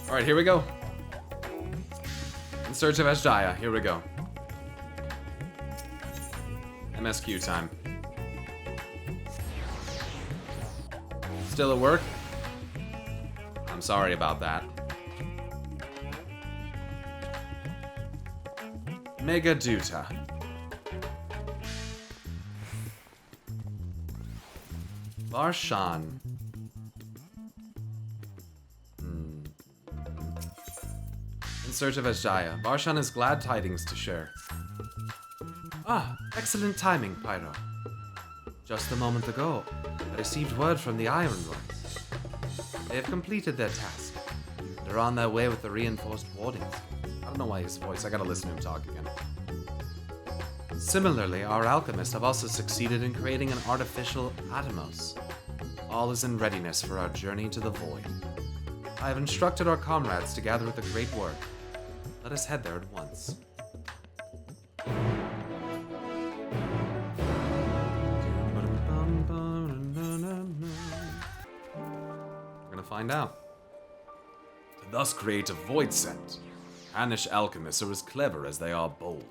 Alright, here we go. In search of Ashdaya, here we go. MSQ time. Still at work? I'm sorry about that. Mega Duta. Varshan. In search of Ashdaya, Varshan has glad tidings to share. Ah, excellent timing, Pyro. Just a moment ago, I received word from the Ironworks. They have completed their task. They're on their way with the reinforced wardings. I don't know why his voice, I gotta listen to him talk again. Similarly, our alchemists have also succeeded in creating an artificial Atomos. All is in readiness for our journey to the Void. I have instructed our comrades to gather at the Great Work. Let us head there at once. We're gonna find out. To thus create a void scent, Anish alchemists are as clever as they are bold.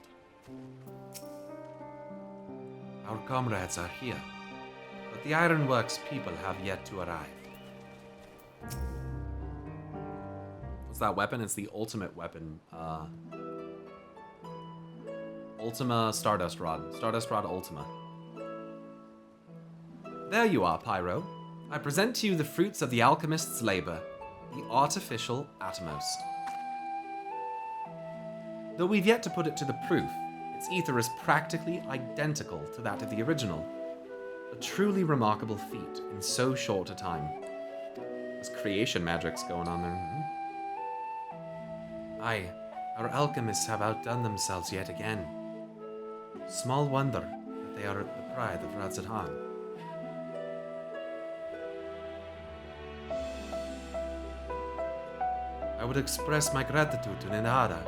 Our comrades are here, but the Ironworks people have yet to arrive. What's that weapon? It's the ultimate weapon. Ultima Stardust Rod. Stardust Rod Ultima. There you are, Pyro. I present to you the fruits of the alchemist's labor, the artificial Atomos. Though we've yet to put it to the proof, its ether is practically identical to that of the original. A truly remarkable feat in so short a time. There's creation magic's going on there. Aye, our alchemists have outdone themselves yet again. Small wonder that they are the pride of Razadhan. I would express my gratitude to Nenada,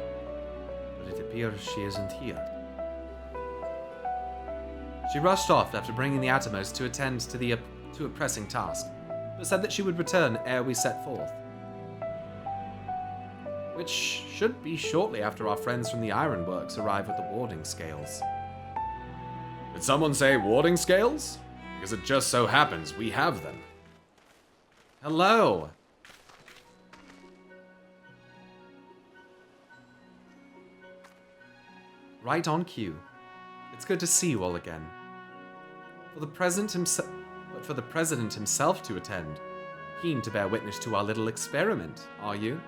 but it appears she isn't here. She rushed off after bringing the Atomos to attend to a pressing task, but said that she would return ere we set forth. Which should be shortly after our friends from the Ironworks arrive with the warding scales. Did someone say warding scales? Because it just so happens we have them. Hello! Right on cue. It's good to see you all again. For the president himself to attend, keen to bear witness to our little experiment, are you?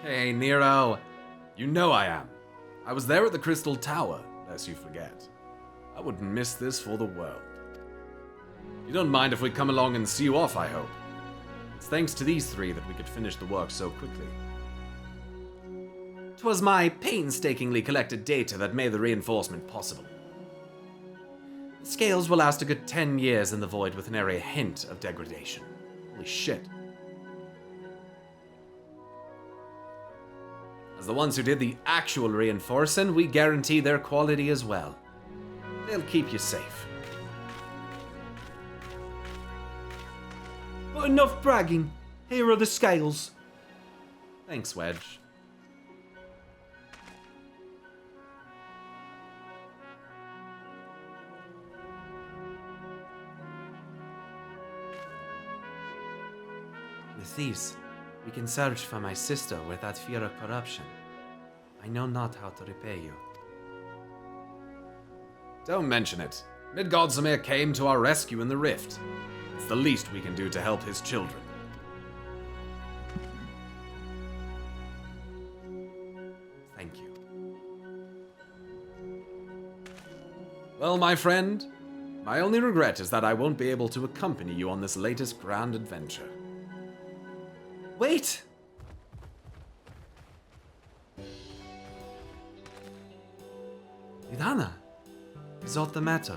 Hey, Nero. You know I am. I was there at the Crystal Tower, lest you forget. I wouldn't miss this for the world. You don't mind if we come along and see you off, I hope. It's thanks to these three that we could finish the work so quickly. 'Twas my painstakingly collected data that made the reinforcement possible. The scales will last a good 10 years in the Void with nary a hint of degradation. Holy shit. As the ones who did the actual reinforcing, we guarantee their quality as well. They'll keep you safe. But enough bragging. Here are the scales. Thanks, Wedge. With these, we can search for my sister without fear of corruption. I know not how to repay you. Don't mention it. Midgardsamir came to our rescue in the rift. It's the least we can do to help his children. Thank you. Well, my friend, my only regret is that I won't be able to accompany you on this latest grand adventure. Wait! Idana, is aught the matter?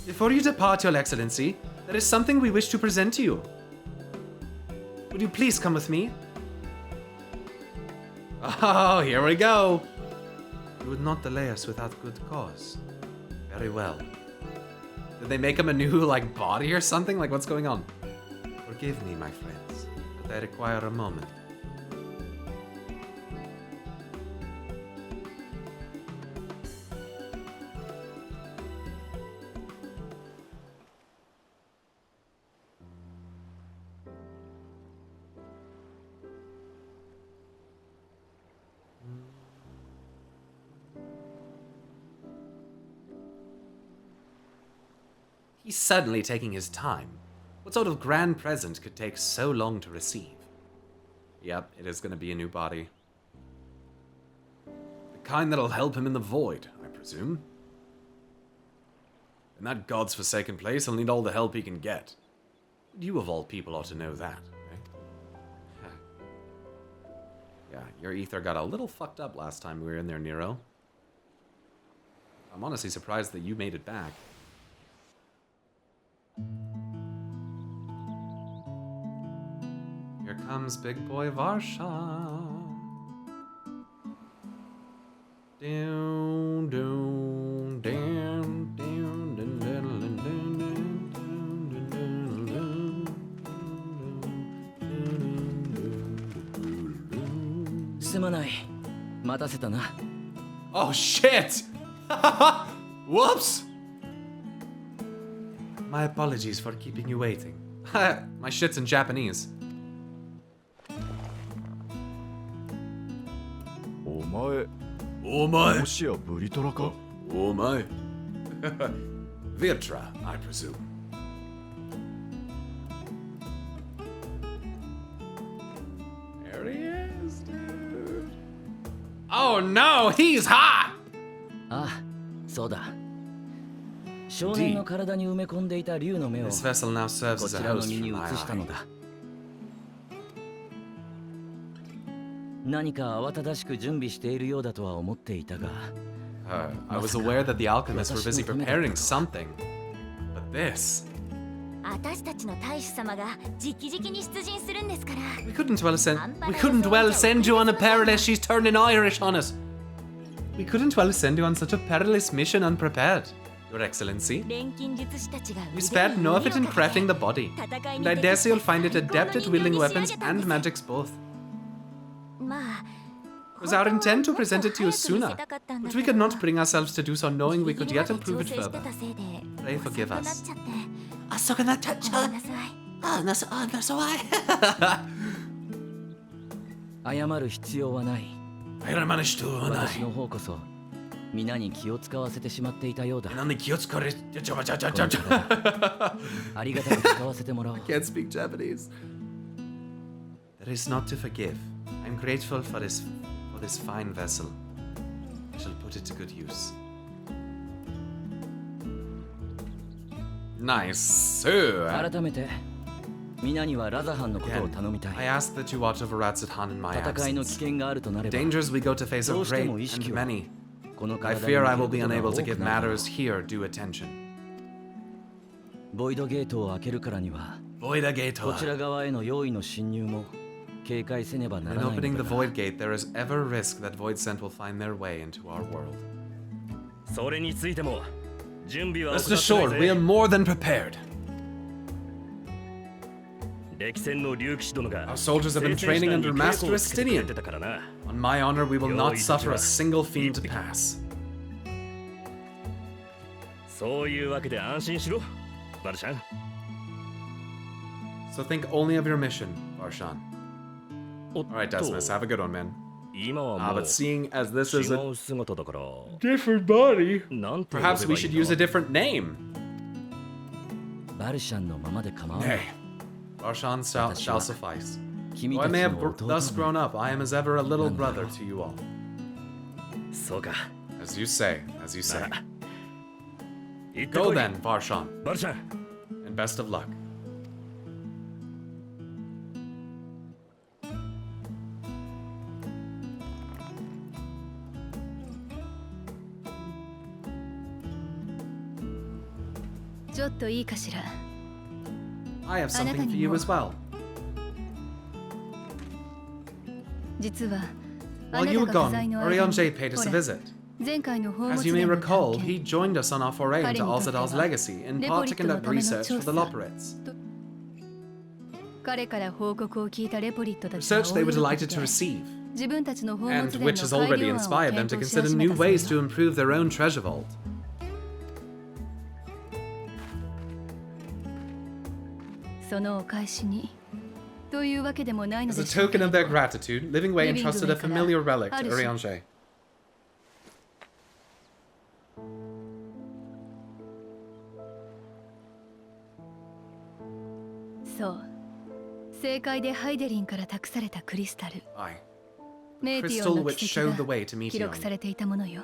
Before you depart, Your Excellency, there is something we wish to present to you. Would you please come with me? Oh, here we go! You would not delay us without good cause. Very well. Did they make him a new, body or something? What's going on? Forgive me, my friends, but I require a moment. He's certainly taking his time. What sort of grand present could take so long to receive? Yep, it is going to be a new body. The kind that'll help him in the void, I presume. In that god's forsaken place, he'll need all the help he can get. You of all people ought to know that, right? Yeah, your ether got a little fucked up last time we were in there, Nero. I'm honestly surprised that you made it back. Here comes big boy Varsha. Down, down, down, down, down, down, down. Oh shit! Whoops! My apologies for keeping you waiting. My shit's in Japanese. Omae. Omae. Moshia Buritora ka? Omae. Virtra, I presume. There he is, dude. Oh no, he's hot! Ah, そうだ。少年の体に埋め込んでいた竜の目を This vessel now serves こ as ち a らの host 身 for に移 my したの eye. だ。何か慌ただしく準備しているようだとは思っていたが。I was aware that the alchemists were busy preparing something. But this... 私たちの大使様が直々に出陣するんですから。 We couldn't well send you on a perilous... She's turning Irish on us. We couldn't well send you on such a perilous mission unprepared, Your Excellency. 錬金術師たちが We spared no effort in crafting the body, and I dare say you'll find it adept at wielding weapons and magics both. まあ It was our intent to present it to you sooner, but we could not bring ourselves to do so knowing we could yet improve it further. Pray forgive us. 遅くなっちゃった。that's why. 謝る必要はない。私の方こそ皆に気を使わせてしまっていたようだ。ありがたく使わせてもらおう。 I can't speak Japanese. There is not to forgive. I'm grateful for this fine vessel. I shall put it to good use. Nice. 改めて皆にはラザハンのことを Again, 頼みた I い。 ask that you watch over Ratsuthan in my 戦いの危 absence. 険があるとなれば、 Dangers we go to face are どうしても great 意識 and は many. この I 体 fear I に will 向け be ること unable が to 多 give くなる。 matters here due attention. ボイドゲートを開けるからには、 Void Gate. こちら側への用意の侵入も警戒せねばな In らない opening の the だが。 Void Gate, there is ever risk that Void Scent will find their way into our world. それについても準備は Rest assured, we are more than prepared. 歴戦の竜騎士殿が Our soldiers have been training under Master Estinian. On my honor, we will not suffer a single fiend to pass. そういうわけで安心しろ、バルシャン。 So think only of your mission, Varshan. おっ Alright, Desmus, have a good one, man. 今は Ah, もう but seeing as this is 違 a う姿だから different body, なんて呼べばいい perhaps we should use a の different name. バルシャンのままで構わない。 Nay, Varshan shall suffice. 君 Though た I ち may の have 弟 thus の grown up, I am as ever a little brother to you all. そうか。 As you say, as you な say. ら行って Go こい then, Varshan, バルシャン。 and best of luck. ちょっといいかしら。 I have something for you as well. 実は While you were gone, Orionje paid us a visit. 前回の宝 As 物 you may 殿の recall, 探 he 検 joined us on our foray into 彼にとっては Alzadal's legacy, in part to conduct research for the Loperids. 彼から報告を聞いたレポリットたち Research they were delighted to receive, 自分たちの宝物 and 殿の which has 改 already 良案を inspired them 検 to 討し consider 始め new たそう ways to よ improve their own treasure vault. そのお返しにというわけでもないの As a でしょうけ token れ of their ど gratitude, Living Way Living entrusted a Wayから familiar relic to ある種 Urianger. そう正解でハイデリンから託されたクリスタル Aye. メイティ Crystal オンの which 奇 showed the 跡 way to が記録さ Meteon. れていたものよ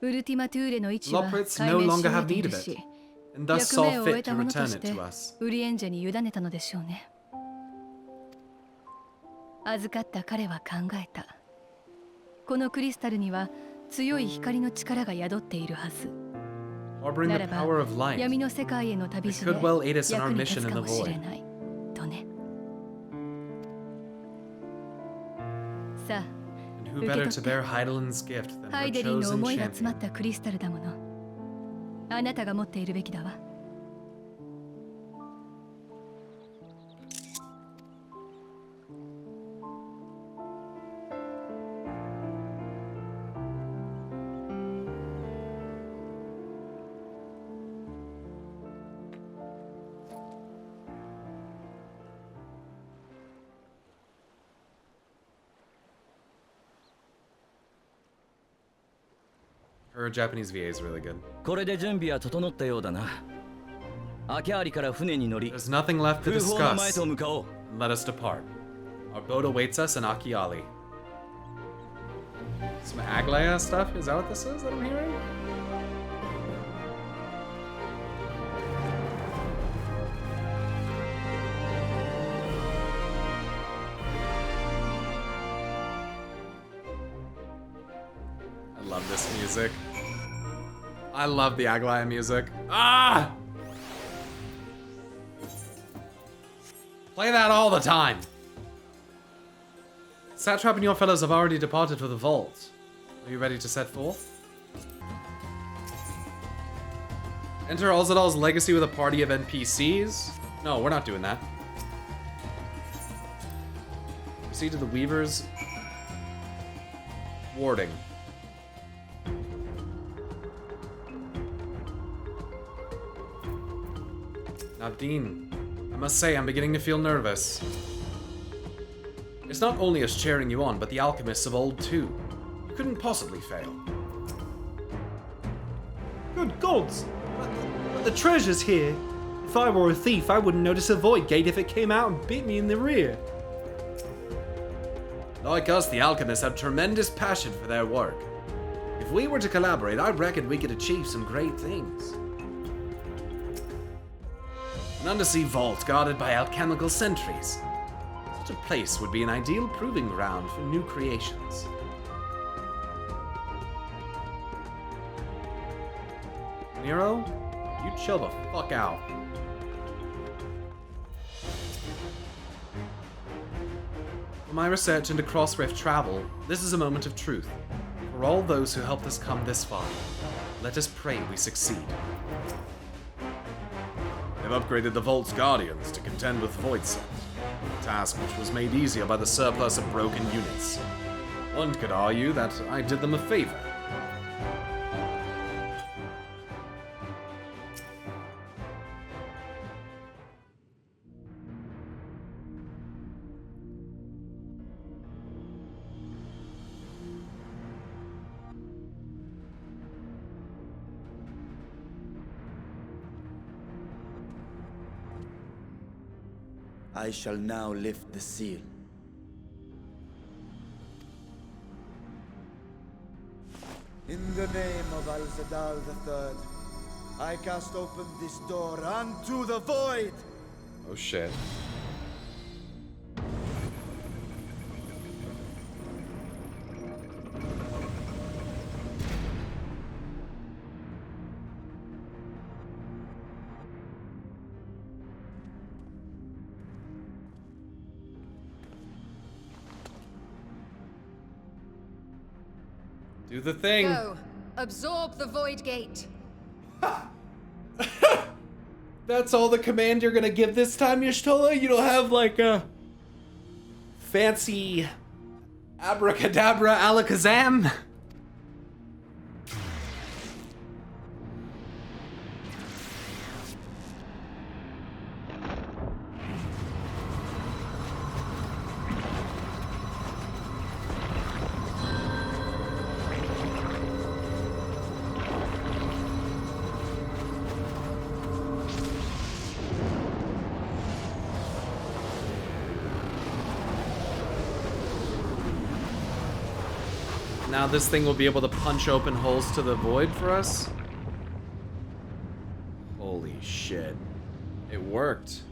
ウルティマトゥーレの位置は Loprits 解 no 明し longer 終え have てい need る of し it, and thus 役目 saw を終 fit えた to ものと return し it て to us. ウリエンジェに委ねたのでしょうね預かった彼は考えたこのクリスタルには強い光の力が宿っているはず Harboring な the らば power of light, 闇の世界への旅路で It could well aid us in our 役に立 mission つ in か the もしれ void. ないとねさあ And who better to bear Heidelin's gift than ハ her イデリンの chosen 思いが詰ま champion? ったクリスタルだものあなたが持っているべきだわ Her Japanese VA is really good. これで準備は整ったようだな。アキャーリから船に乗り、 There's nothing left to 空砲の前 discuss. と向かおう。 Let us depart. Our boat awaits us in Akiali. Some Aglaya stuff? Is that what this is that I'm hearing? I love this music. I love the Aglaya music. Ah! Play that all the time. Satrap and your fellows have already departed for the vault. Are you ready to set forth? Enter Alzadal's legacy with a party of NPCs? No, we're not doing that. Proceed to the Weaver's warding. Navdeen, I must say I'm beginning to feel nervous. It's not only us cheering you on, but the alchemists of old too. You couldn't possibly fail. Good gods! But the treasure's here. If I were a thief, I wouldn't notice a void gate if it came out and bit me in the rear. Like us, the alchemists have tremendous passion for their work. If we were to collaborate, I reckon we could achieve some great things. An undersea vault guarded by alchemical sentries. Such a place would be an ideal proving ground for new creations. Nero, you chill the fuck out. For my research into Crossrift travel, this is a moment of truth. For all those who helped us come this far, let us pray we succeed. They've upgraded the Vault's Guardians to contend with Voidsent, a task which was made easier by the surplus of broken units. One could argue that I did them a favor. I shall now lift the seal. In the name of Al-Zadal III, I cast open this door unto the void! Oh shit. Do the thing. Go. Absorb the void gate. That's all the command you're gonna give this time, Y'shtola? You don't have like a fancy abracadabra alakazam? Now this thing will be able to punch open holes to the void for us. Holy shit. It worked.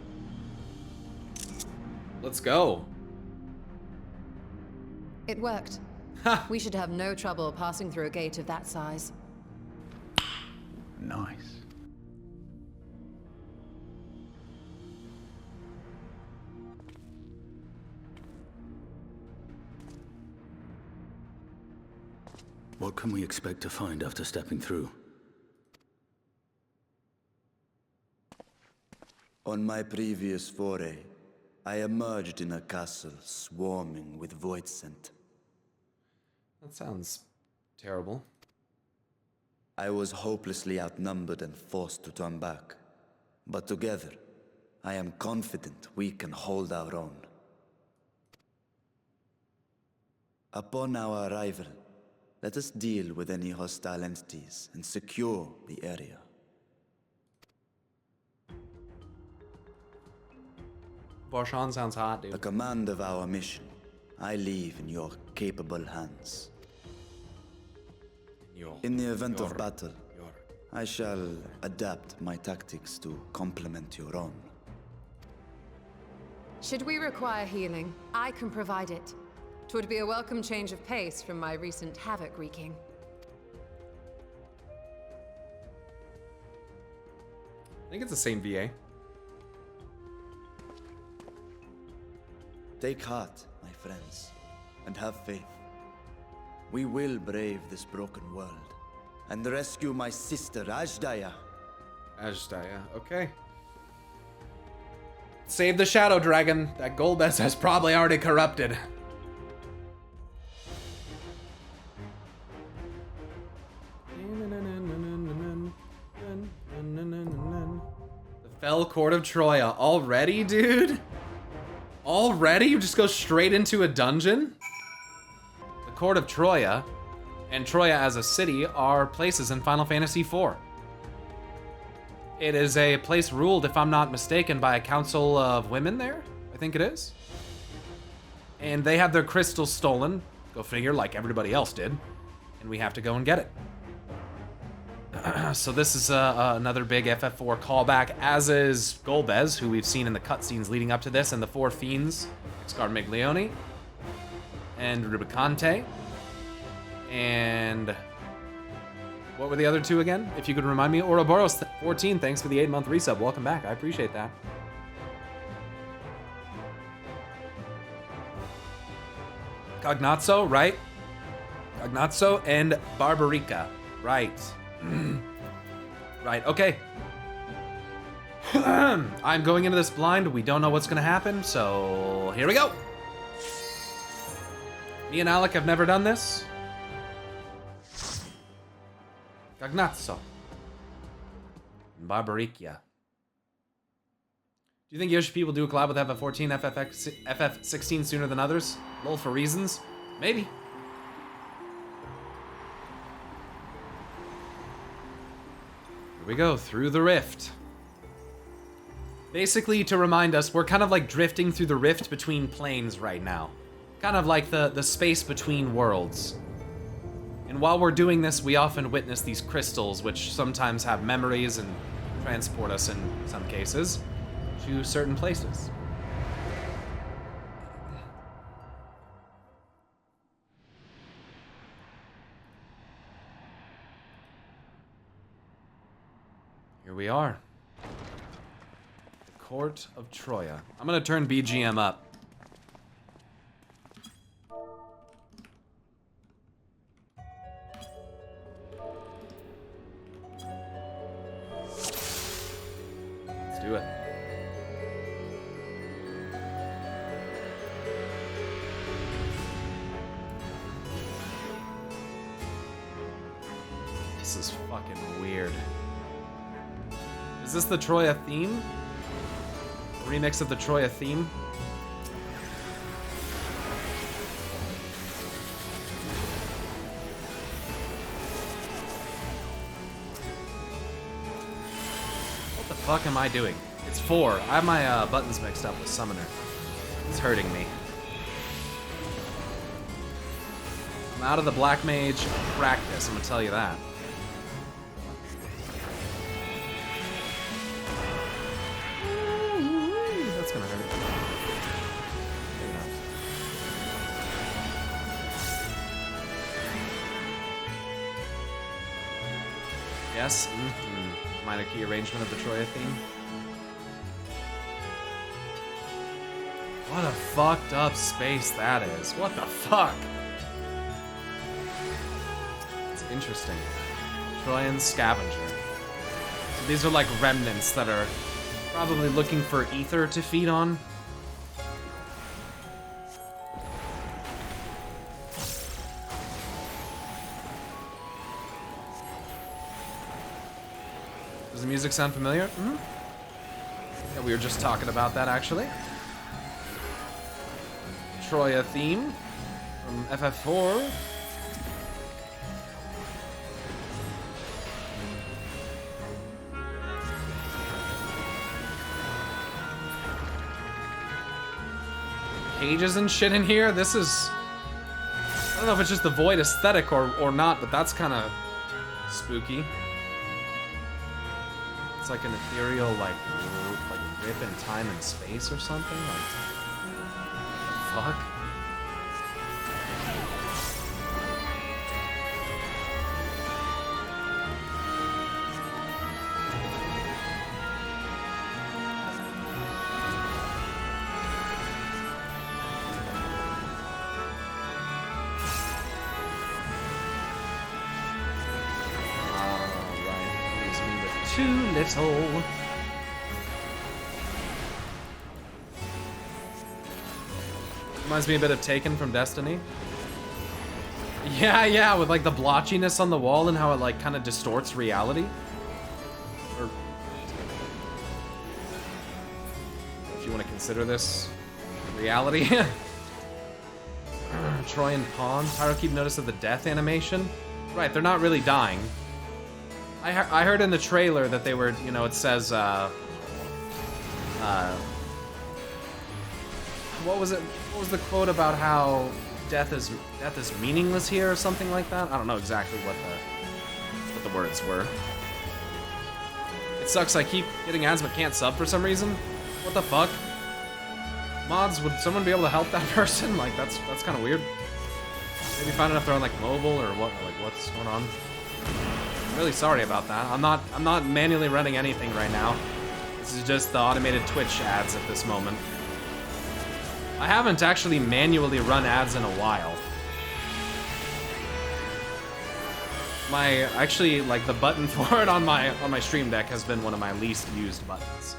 Let's go. It worked. We should have no trouble passing through a gate of that size. Nice. What can we expect to find after stepping through? On my previous foray, I emerged in a castle swarming with void scent. That sounds terrible. I was hopelessly outnumbered and forced to turn back. But together, I am confident we can hold our own. Upon our arrival, let us deal with any hostile entities and secure the area. Barshan sounds hot, The dude. command of our mission, I leave in your capable hands. In the event of battle, I shall adapt my tactics to complement your own. Should we require healing, I can provide it. 'Twould be a welcome change of pace from my recent havoc wreaking. I think it's the same VA. Take heart, my friends, and have faith. We will brave this broken world and rescue my sister Ajdaya. Ajdaya, okay. Save the Shadow Dragon. That Golbez has probably already corrupted. The Fell Court of Troya. Already, dude? Already? You just go straight into a dungeon? The Court of Troya and Troya as a city are places in Final Fantasy IV. It is a place ruled, if I'm not mistaken, by a council of women there. I think it is. And they have their crystals stolen. Go figure, like everybody else did. And we have to go and get it. So this is another big FF4 callback, as is Golbez, who we've seen in the cutscenes leading up to this, and the four fiends, Scarmiglione, and Rubicante, and what were the other two again? If you could remind me. Ouroboros 14, thanks for the 8-month resub. Welcome back, I appreciate that. Cognazzo, right? Cognazzo and Barbarica, right. Right, okay. I'm going into this blind. We don't know what's gonna happen, so here we go. Me and Alec have never done this. Cognazzo. Barbarica. Do you think Yoshi P will do a collab with FF14, FF16 sooner than others? Lol, for reasons? Maybe. Here we go, through the rift. Basically, to remind us, we're kind of like drifting through the rift between planes right now. Kind of like the space between worlds. And while we're doing this, we often witness these crystals, which sometimes have memories and transport us, in some cases, to certain places. Here we are. The Court of Troya. I'm gonna turn BGM up. is fucking weird. Is this the Troya theme? A remix of the Troya theme? What the fuck am I doing? It's 4. I have my buttons mixed up with Summoner. It's hurting me. I'm out of the Black Mage practice, I'm gonna tell you that. That's gonna hurt. Maybe not. Yes? Minor key arrangement of the Troya theme. What a fucked up space that is. What the fuck? It's interesting. Troyan scavenger. So these are like remnants that are probably looking for ether to feed on. Does the music sound familiar? Mm-hmm. Yeah, we were just talking about that actually. Troya theme from FF4. Cages and shit in here. This is, I don't know if it's just the void aesthetic or not, but that's kind of spooky. It's like an ethereal like rip in time and space or something. Like, what the fuck? Little. Reminds me a bit of Taken from Destiny. Yeah, with like the blotchiness on the wall and how it like kind of distorts reality. Or if you want to consider this reality. Troyan Pawn. Pyro keep notice of the death animation. Right, they're not really dying. I heard in the trailer that they were, you know, it says, what was it? What was the quote about how death is meaningless here or something like that? I don't know exactly what the words were. It sucks. I keep getting ads but can't sub for some reason. What the fuck? Mods, would someone be able to help that person? Like that's kind of weird. Maybe find out if they're on like mobile or what? Like what's going on? I'm really sorry about that. I'm not manually running anything right now. This is just the automated Twitch ads at this moment. I haven't actually manually run ads in a while. Actually like the button for it on my stream deck has been one of my least used buttons.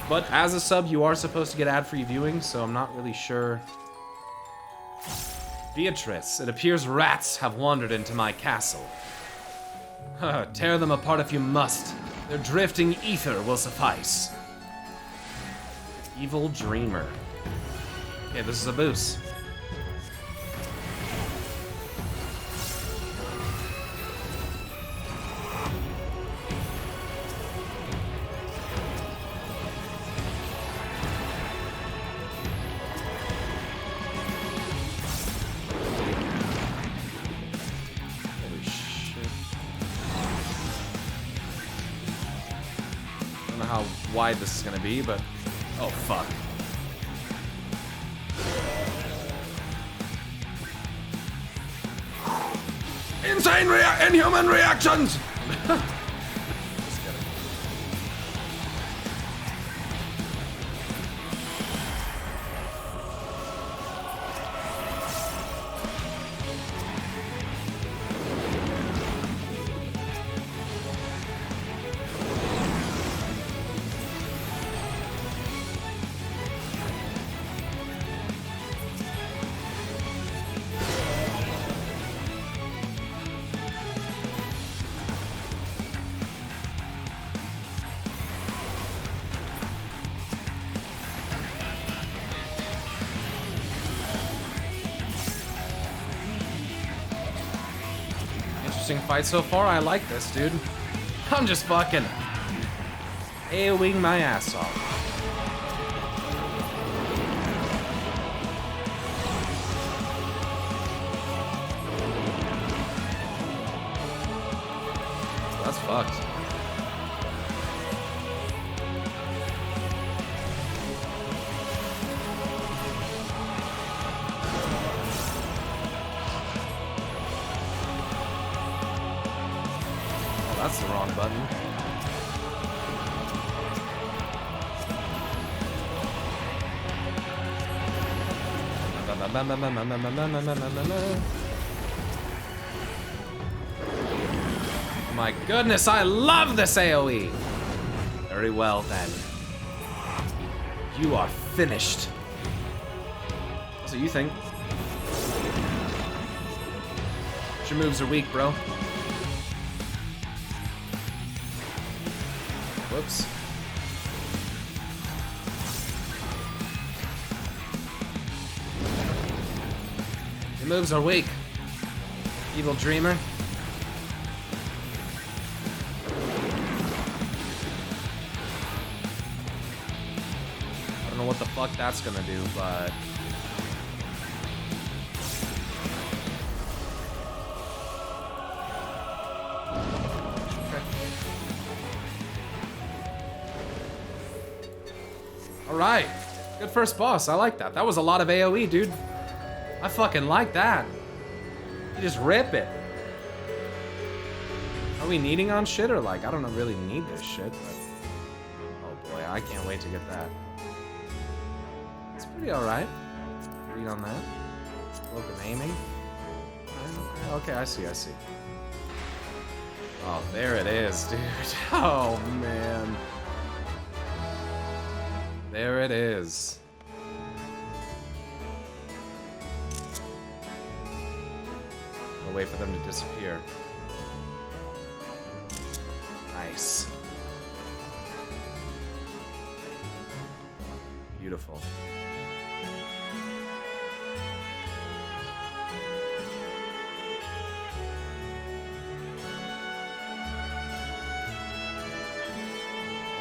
But as a sub, you are supposed to get ad-free viewing, so I'm not really sure. Beatrice, it appears rats have wandered into my castle. Tear them apart if you must. Their drifting ether will suffice. Evil Dreamer. Okay, this is a boost. Wide this is gonna be, but oh fuck. Insane inhuman reactions! interesting fight so far. I like this, dude. I'm just fucking AoEing my ass off. That's fucked. Oh, that's the wrong button. My goodness, I love this AoE! Very well then. You are finished. So you think? Your moves are weak, bro. Whoops. Your moves are weak. Evil Dreamer. I don't know what the fuck that's gonna do, but... Alright. Good first boss. I like that. That was a lot of AoE, dude. I fucking like that. You just rip it. Are we needing on shit or like, I don't really need this shit, but... Oh boy, I can't wait to get that. It's pretty alright. Read on that. Open aiming. Okay, I see. Oh, there it is, dude. Oh, man. There it is. I'll wait for them to disappear. Nice. Beautiful.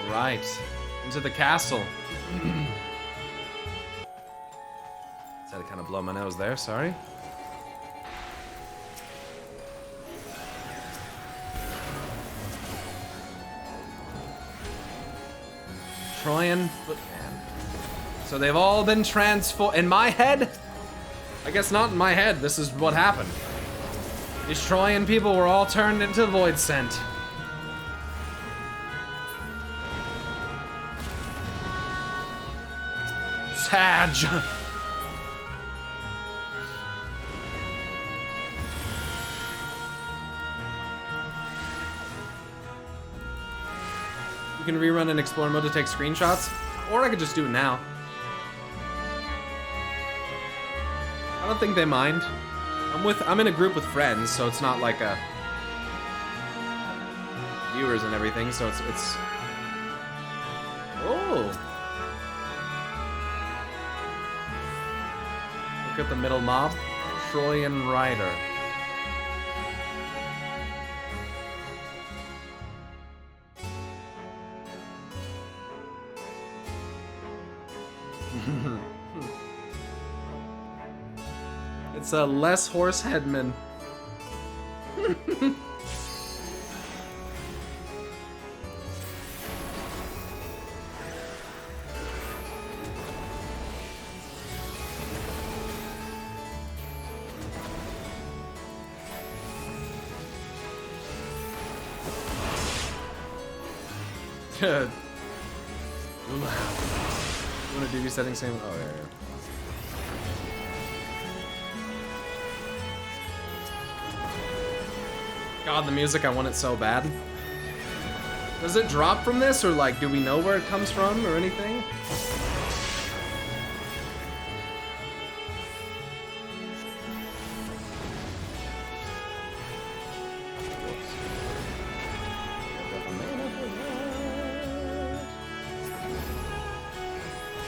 All right, into the castle. Just had to kind of blow my nose there, sorry. Troyan footman. So they've all been transformed. In my head? I guess not in my head. This is what happened. These Troyan people were all turned into Void Scent. Sag. You can rerun and explore mode to take screenshots, or I could just do it now. I don't think they mind. I'm in a group with friends, so it's not like a viewers and everything, so it's oh. Look at the middle mob. Troyan Rider. It's a less horse headman. Good. You want to DV settings same? Oh, yeah. God, the music, I want it so bad. Does it drop from this, or like, do we know where it comes from, or anything?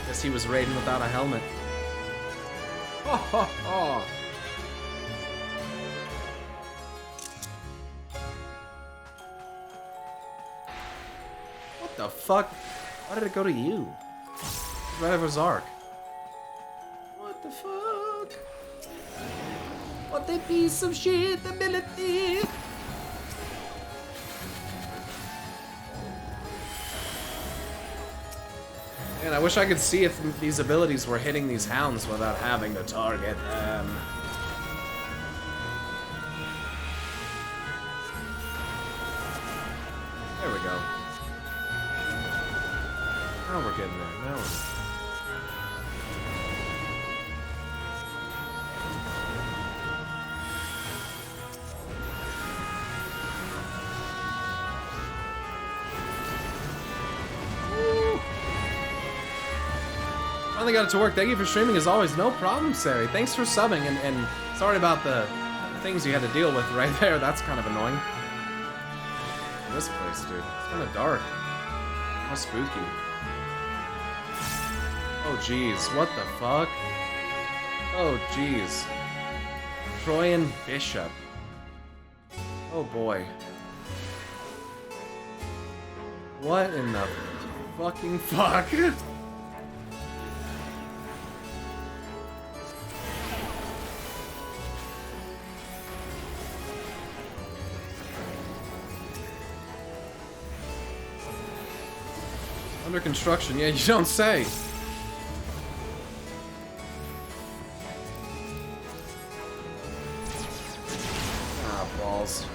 Guess he was raiding without a helmet. Oh, ho, ho. What the fuck? Why did it go to you? Right over Zark. What the fuck? What a piece of shit ability! Man, I wish I could see if these abilities were hitting these hounds without having to target them. There we go. Now we're getting there. Now we're finally got it to work. Thank you for streaming as always. No problem, Sari. Thanks for subbing, and sorry about the things you had to deal with right there. That's kind of annoying. This place, dude. It's kind of dark. How spooky. Oh, jeez. What the fuck? Oh, jeez. Troyan Bishop. Oh, boy. What in the fucking fuck? Under construction, yeah, you don't say. Ah, balls.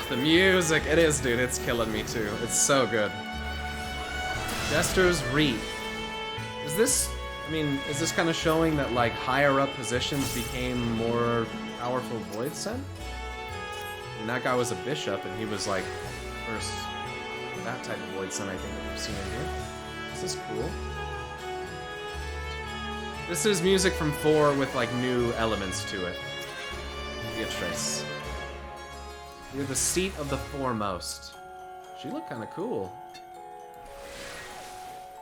The music, it is, dude, it's killing me too. It's so good. Jester's Reap. Is this... I mean, is this kind of showing that, like, higher up positions became more powerful Void Sent? And that guy was a bishop, and he was, like, first that type of Void Sent, I think, that we've seen in here. This is cool. This is music from 4 with, like, new elements to it. Beatrice. You're the seat of the foremost. She looked kind of cool.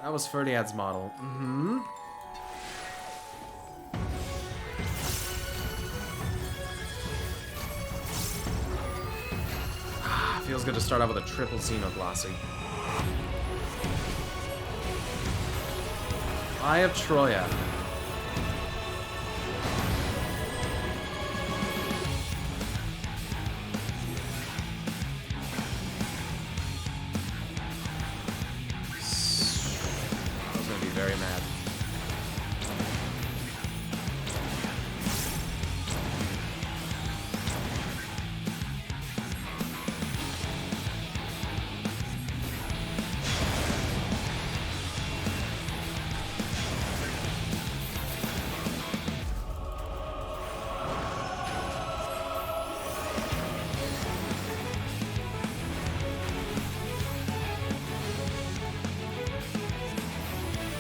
That was Ferdiad's model. Mm-hmm. Feels good to start out with a triple Xenoglossy. Eye of Troya. I was gonna be very mad.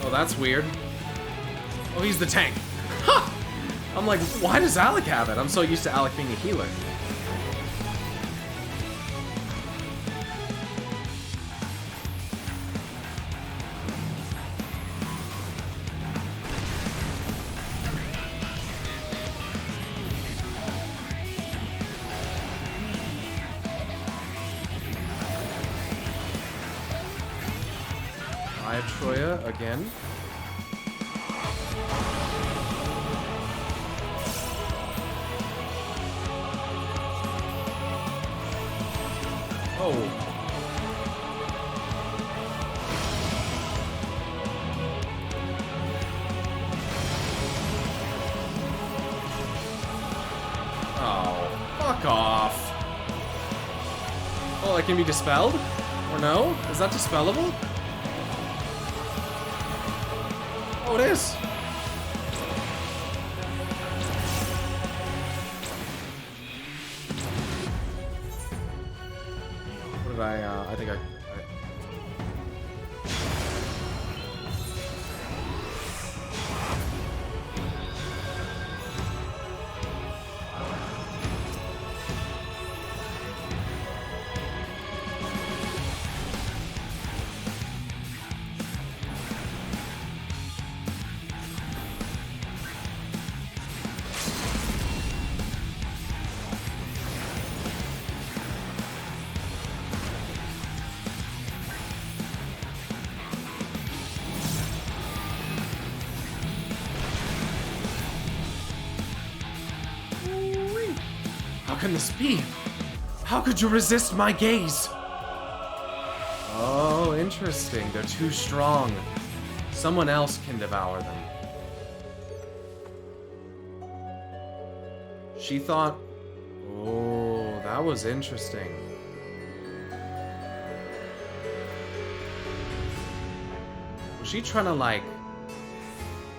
That's weird. Oh, he's the tank. Ha! I'm like, why does Alec have it? I'm so used to Alec being a healer. I have Troya again. Oh. Oh, fuck off. Oh, it can be dispelled? Or no? Is that dispellable? Oh, it is. What did I think I... can this be? How could you resist my gaze? Oh, interesting. They're too strong. Someone else can devour them. She thought... Oh, that was interesting. Was she trying to like...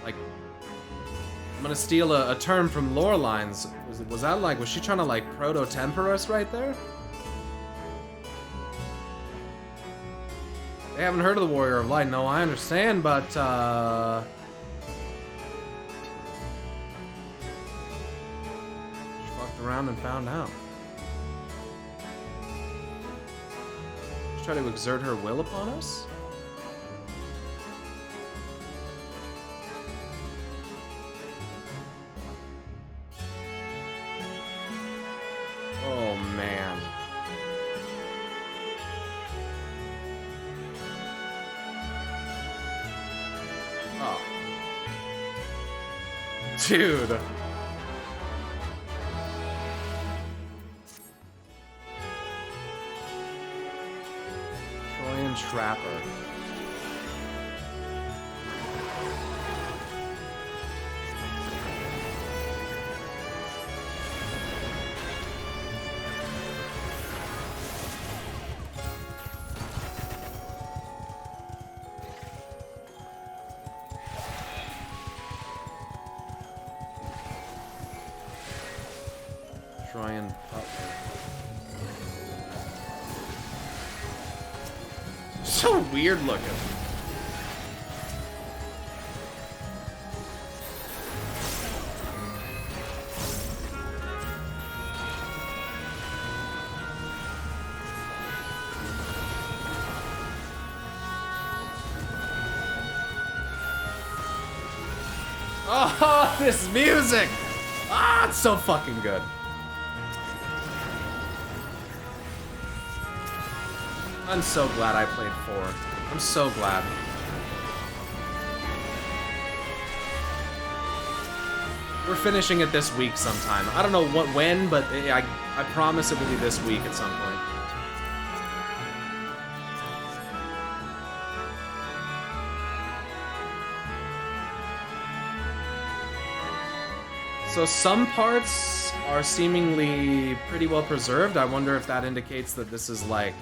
I'm gonna steal a term from Loreline's. Was that like... Was she trying to like proto-temper us right there? They haven't heard of the Warrior of Light. No, I understand, but she fucked around and found out. She's trying to exert her will upon us? Oh, man. Oh. Dude. Troyan Trapper. Troyan Butler. So weird looking. Oh, this music! Ah, it's so fucking good. I'm so glad I played 4. I'm so glad. We're finishing it this week sometime. I don't know when, but I promise it will be this week at some point. So some parts are seemingly pretty well preserved. I wonder if that indicates that this is like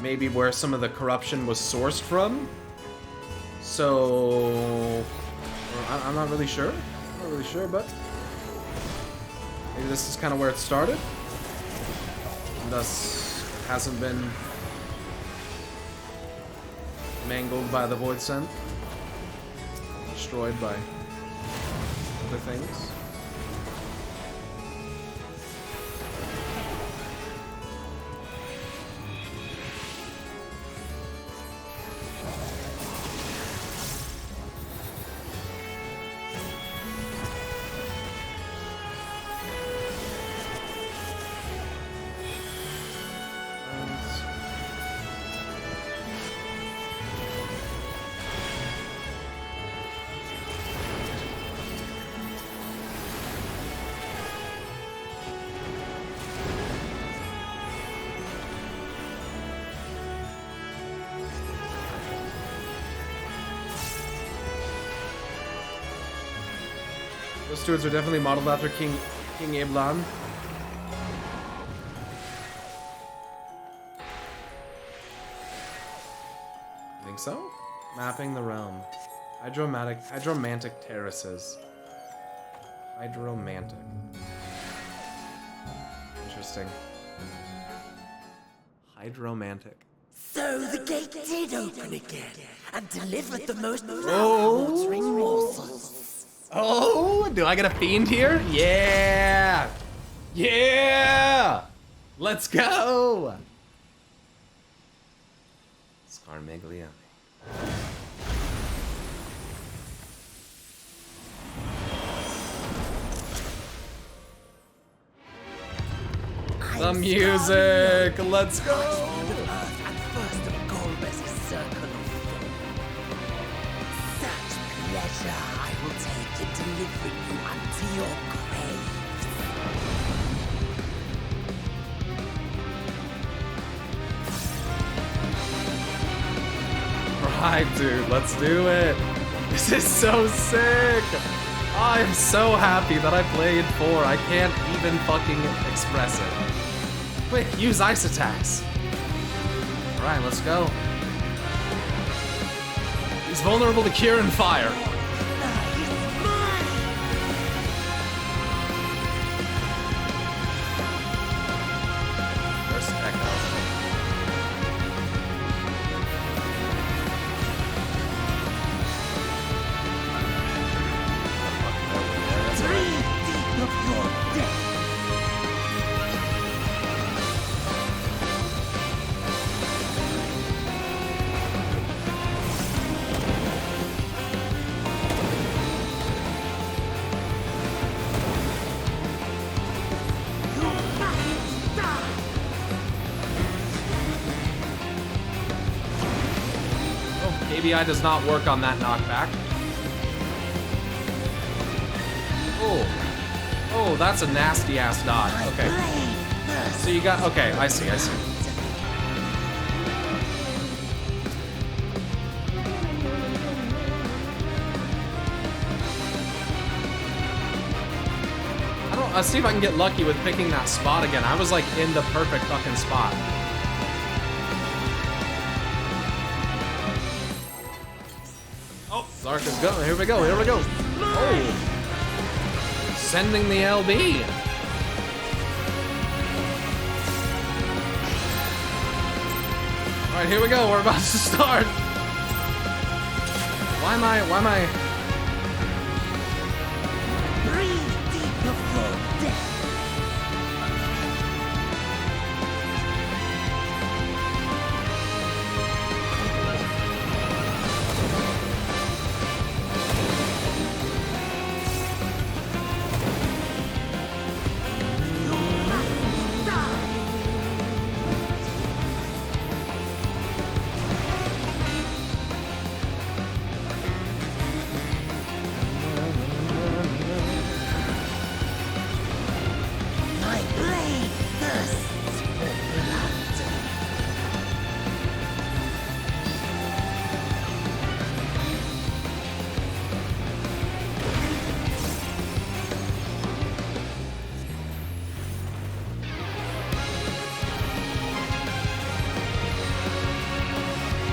maybe where some of the corruption was sourced from. So I'm not really sure. I'm not really sure, but maybe this is kind of where it started. And thus hasn't been mangled by the Void Scent. Destroyed by other things. Those stewards are definitely modeled after King Eblan. Think so? Mapping the realm. Hydromantic terraces. Hydromantic. Interesting. Hydromantic. So the gate did open again and delivered the most mouth-watering morsels. Oh, do I get a fiend here? Yeah! Yeah! Let's go! Scarmagliani. The music! Let's go! And first of Golbez's circle of such pleasure I will take in delivering you unto your grave. Alright, dude, let's do it. This is so sick. I am so happy that I played 4. I can't even fucking express it. Quick, use ice attacks. Alright, let's go. He's vulnerable to cure and fire. First echo. That's all right. KBI does not work on that knockback. Oh. Oh, that's a nasty ass dodge. Okay. So you got, okay, I see. I'll see if I can get lucky with picking that spot again. I was like in the perfect fucking spot. Zark is going. Here we go. Oh! Sending the LB. Alright, here we go. We're about to start. Why am I... Breathe deep of your death.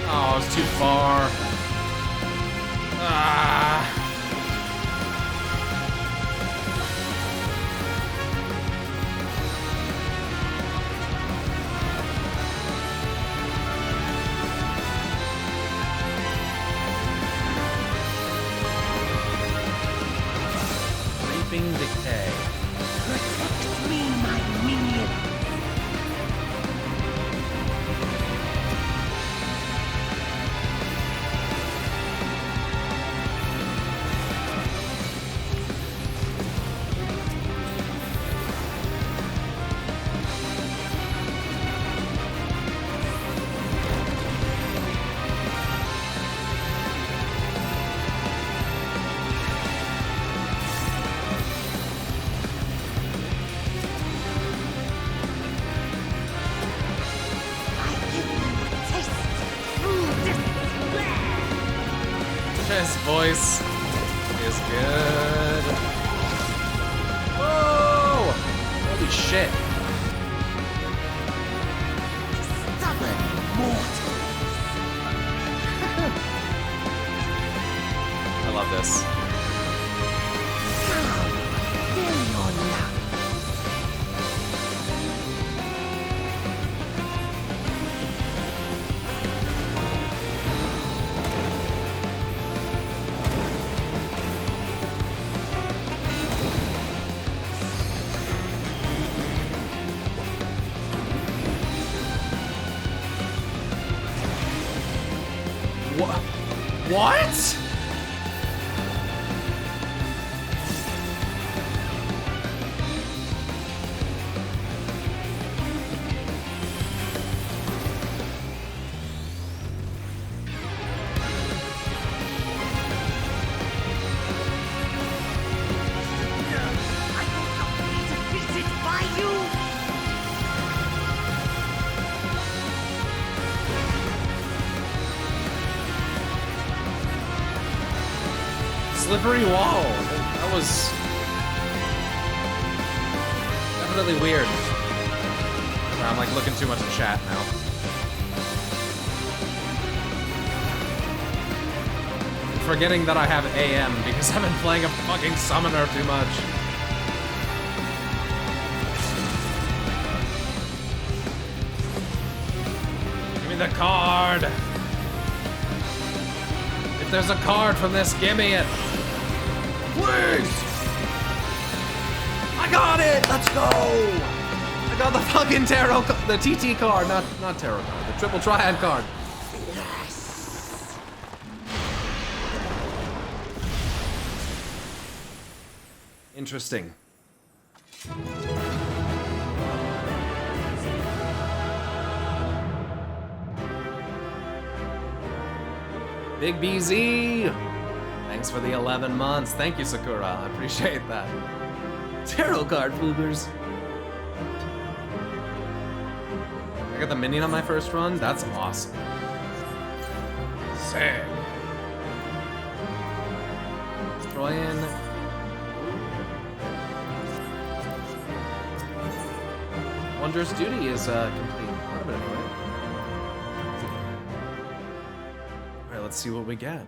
Oh, it's too far. Ah. Reaping decay. Protect me, my minion. His voice is good. Whoa! Holy shit. Stubborn mortal. I love this. Come, fill your love. What? Slippery wall. That was definitely weird. I'm like looking too much at chat now. I'm forgetting that I have AM because I've been playing a fucking summoner too much. Give me the card. If there's a card from this, give me it. Please. I got it. Let's go. I got the fucking tarot, the TT card, not tarot card, the triple triad card. Yes. Interesting. Big BZ, thanks for the 11 months. Thank you, Sakura. I appreciate that. Tarot card, Foogers. I got the minion on my first run? That's awesome. Sick. Troyan. Wondrous Duty is complete. Part of it, right? Alright, let's see what we get.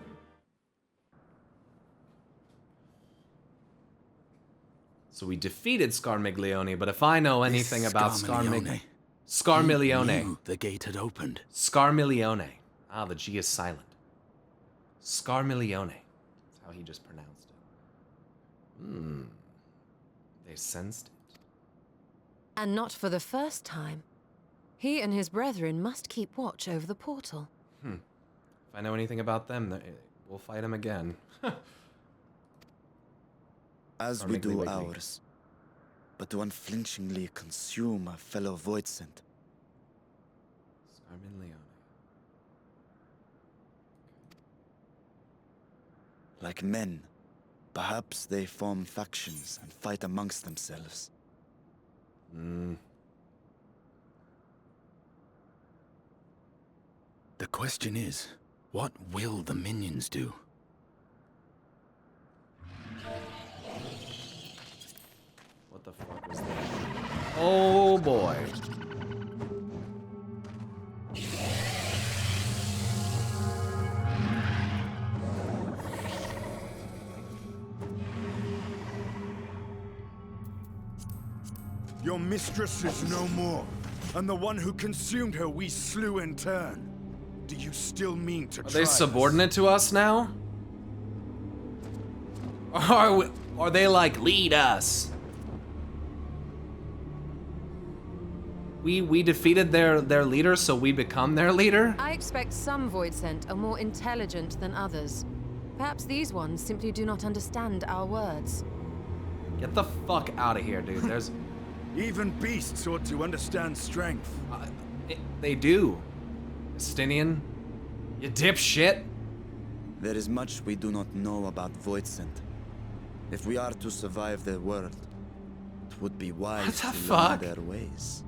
So we defeated Scarmiglione, but if I know anything about Scarmiglione. Knew the gate had opened. Scarmiglione. Ah, the G is silent. Scarmiglione. That's how he just pronounced it. They sensed it. And not for the first time. He and his brethren must keep watch over the portal. If I know anything about them, we'll fight him again. As we do ours. But to unflinchingly consume a fellow Voidsent. Scarmiglione. Like men, perhaps they form factions and fight amongst themselves. The question is, what will the minions do? What the fuck was that? Oh boy. Your mistress is no more, and the one who consumed her we slew in turn. Do you still mean to try? Are they subordinate to us now? Or are they like, lead us? We defeated their leader, so we become their leader? I expect some Voidsent are more intelligent than others. Perhaps these ones simply do not understand our words. Get the fuck out of here, dude. There's... Even beasts ought to understand strength. They do. Justinian, you dipshit. There is much we do not know about Voidsent. If we are to survive their world, it would be wise to learn their ways.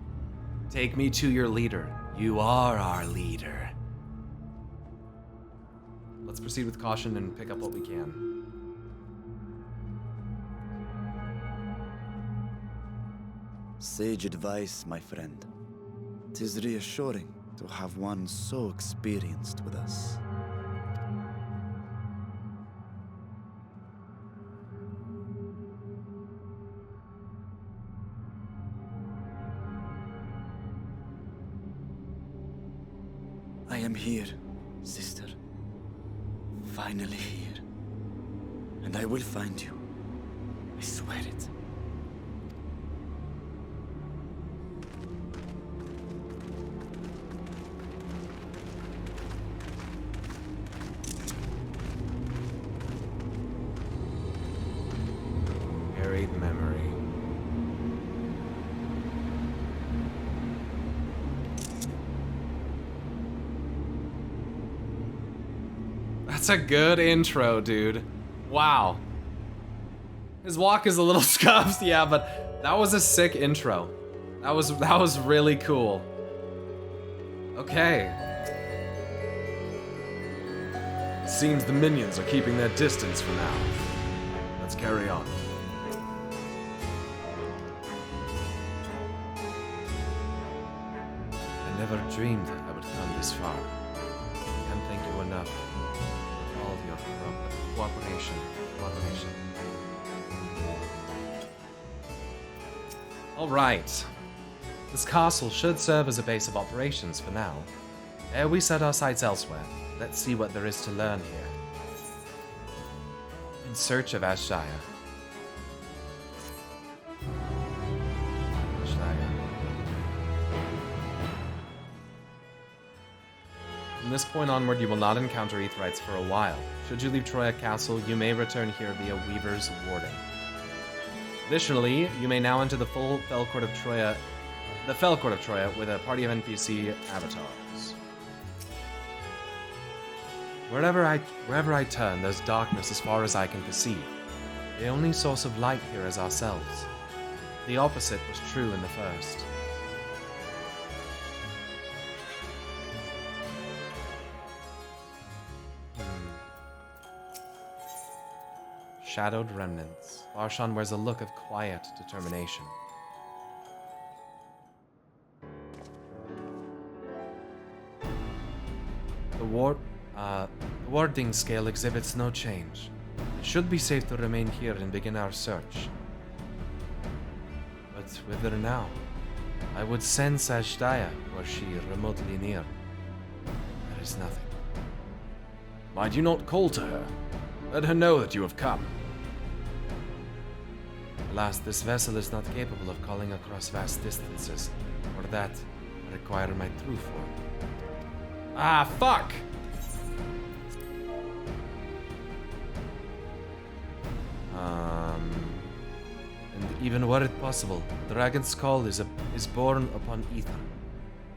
Take me to your leader. You are our leader. Let's proceed with caution and pick up what we can. Sage advice, my friend. 'Tis reassuring to have one so experienced with us. I am here, sister. Finally here. And I will find you. I swear it. Buried memory. That's a good intro, dude. Wow. His walk is a little scuffed, yeah, but that was a sick intro. That was really cool. Okay. Seems the minions are keeping their distance for now. Let's carry on. I never dreamed I would come this far. I can't thank you enough for all of your cooperation. Alright. This castle should serve as a base of operations for now. Ere we set our sights elsewhere, let's see what there is to learn here. In search of Ashaya. From this point onward, you will not encounter Aetherites for a while. Should you leave Troya Castle, you may return here via Weaver's Warding. Additionally, you may now enter the full Fell Court of Troya, with a party of NPC avatars. Wherever I turn, there's darkness as far as I can perceive. The only source of light here is ourselves. The opposite was true in the first. Shadowed remnants. Varshan wears a look of quiet determination. The warding scale exhibits no change. It should be safe to remain here and begin our search. But whither now? I would sense Ashdaya were she remotely near. There is nothing. Why do you not call to her? Let her know that you have come. Alas, this vessel is not capable of calling across vast distances. For that, I require my true form. Ah, fuck! And even were it possible, the Dragon's Call is born upon ether.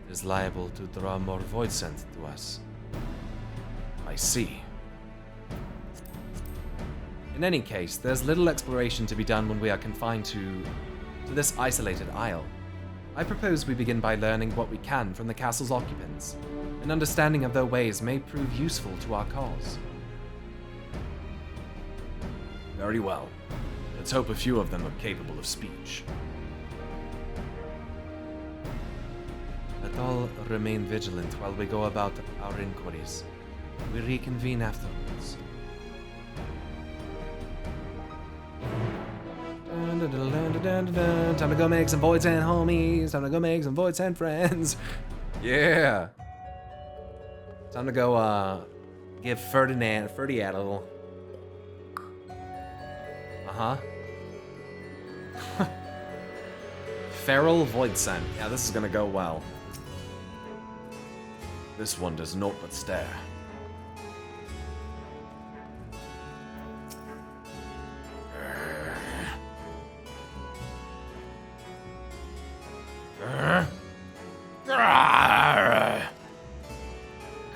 It is liable to draw more void scent to us. I see. In any case, there's little exploration to be done when we are confined to this isolated isle. I propose we begin by learning what we can from the castle's occupants. An understanding of their ways may prove useful to our cause. Very well. Let's hope a few of them are capable of speech. Let all remain vigilant while we go about our inquiries. We reconvene afterwards. Time to go make some void sand homies. Time to go make some void sand friends. Yeah. Time to go give Ferdy a little. Feral void scent. Yeah, this is gonna go well. This one does naught but stare.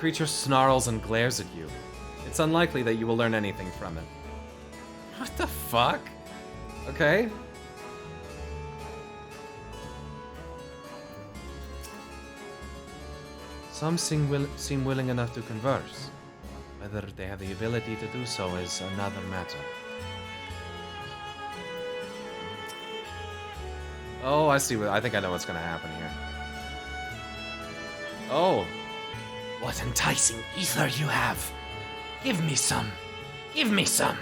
The creature snarls and glares at you. It's unlikely that you will learn anything from it. What the fuck? Okay. Some seem willing enough to converse. Whether they have the ability to do so is another matter. Oh, I see. I think I know what's going to happen here. Oh. What enticing ether you have. Give me some. Give me some.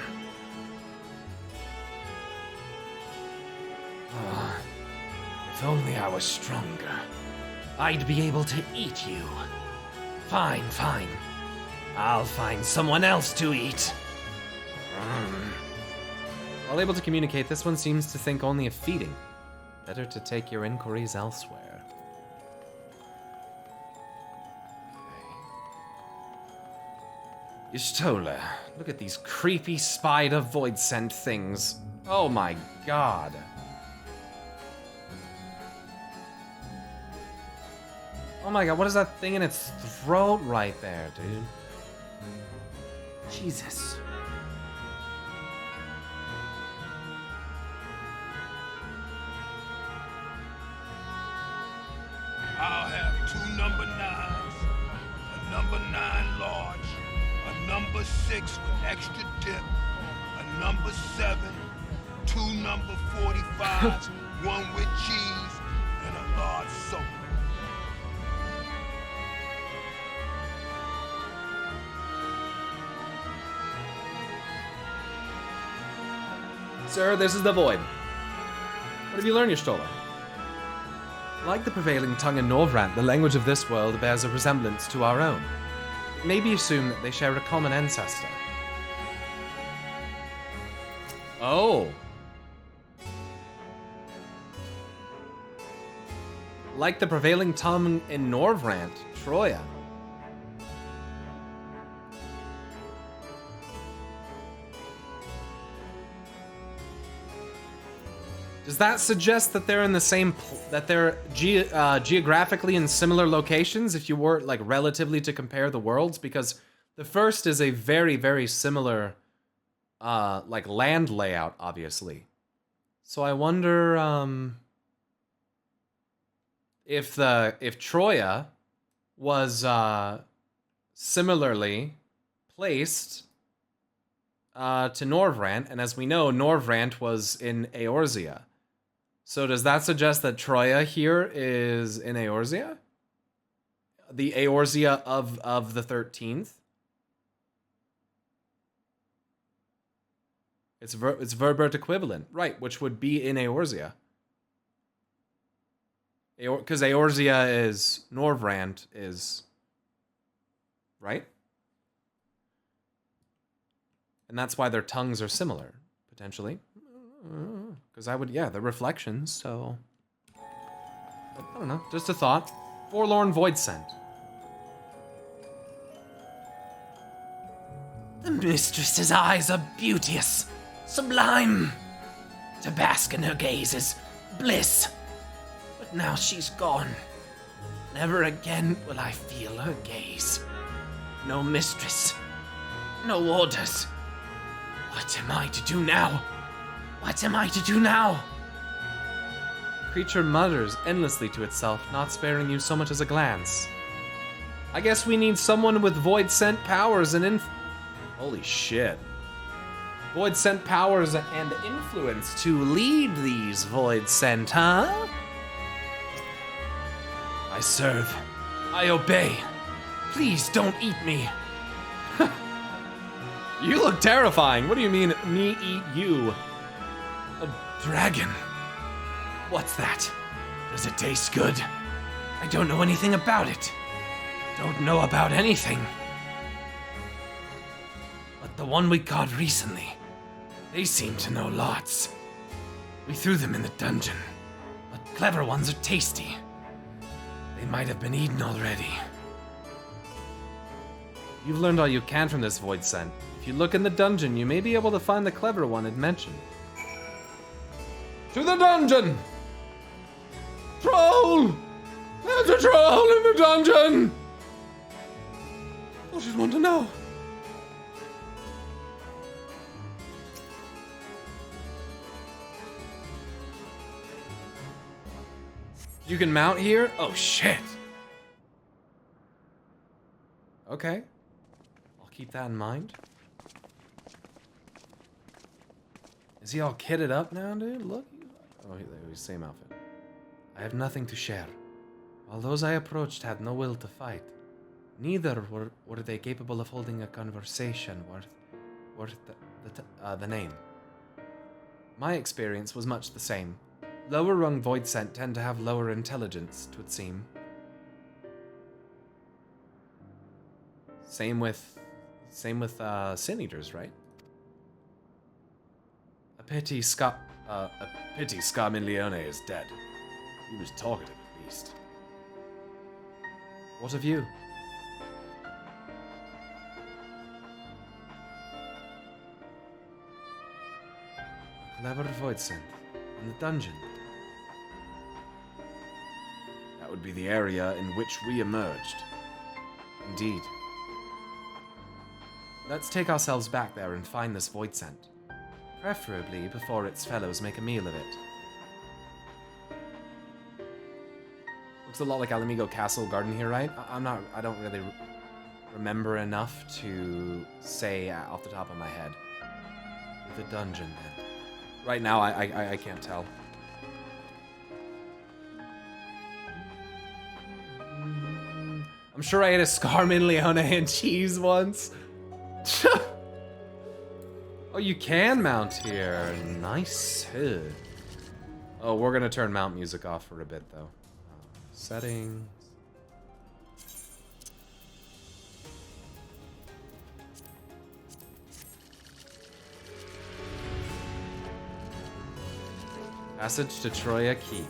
If only I was stronger, I'd be able to eat you. Fine, fine. I'll find someone else to eat. While able to communicate, this one seems to think only of feeding. Better to take your inquiries elsewhere. Ishtola, look at these creepy spider void scent things. Oh my god. Oh my god, what is that thing in its throat right there, dude? Jesus. I'll have 2 number 9s, a number 9 large, a number 6 with extra dip, a number 7, 2 number 45s, 1 with cheese, and a large soda. Sir, this is the Void. What have you learned, Y'shtola? Like the prevailing tongue in Norvrant, the language of this world bears a resemblance to our own. It may be assumed that they share a common ancestor. Oh. Like the prevailing tongue in Norvrant, Troya. Does that suggest that they're in the same, that they're geographically in similar locations if you were, like, relatively to compare the worlds? Because the first is a very, very similar, like, land layout, obviously. So I wonder, if Troya was, similarly placed, to Norvrant, and as we know, Norvrant was in Eorzea. So does that suggest that Troya here is in Eorzea? The Eorzea of the 13th? It's Verbert equivalent, right, which would be in Eorzea. Because Eorzea is, Norvrant is, right? And that's why their tongues are similar, potentially. Because I would, yeah, they're reflections, so... But I don't know, just a thought. Forlorn Void Scent. The mistress's eyes are beauteous, sublime. To bask in her gaze is bliss. But now she's gone. Never again will I feel her gaze. No mistress, no orders. What am I to do now? What am I to do now? The creature mutters endlessly to itself, not sparing you so much as a glance. I guess we need someone with Void Scent powers and Holy shit. Void Scent powers and influence to lead these Void Scent, huh? I serve. I obey. Please don't eat me. You look terrifying. What do you mean, me eat you? A dragon. What's that? Does it taste good? I don't know anything about it. Don't know about anything. But the one we caught recently, they seem to know lots. We threw them in the dungeon, but clever ones are tasty. They might have been eaten already. You've learned all you can from this Void Scent. If you look in the dungeon, you may be able to find the clever one it mentioned. To the dungeon! Troll! There's a troll in the dungeon! I just want to know. You can mount here? Oh shit. Okay. I'll keep that in mind. Is he all kitted up now, dude? Look. Oh, he's same outfit. I have nothing to share. While those I approached had no will to fight, neither were they capable of holding a conversation worth the name. My experience was much the same. Lower rung Void Scent tend to have lower intelligence, 'twould seem. Same with Sin Eaters, right? A pity Scarmilione is dead. He was talkative, at least. What of you? A clever Void Scent in the dungeon. That would be the area in which we emerged. Indeed. Let's take ourselves back there and find this Void Scent. Preferably before its fellows make a meal of it. Looks a lot like Alamigo Castle Garden here, right? I don't really remember enough to say off the top of my head. The dungeon, then. Right now, I can't tell. I'm sure I ate a Scarman, Leona, and cheese once. Oh, you can mount here. Nice. Oh, we're gonna turn mount music off for a bit, though. Settings. Passage to Troya Keep.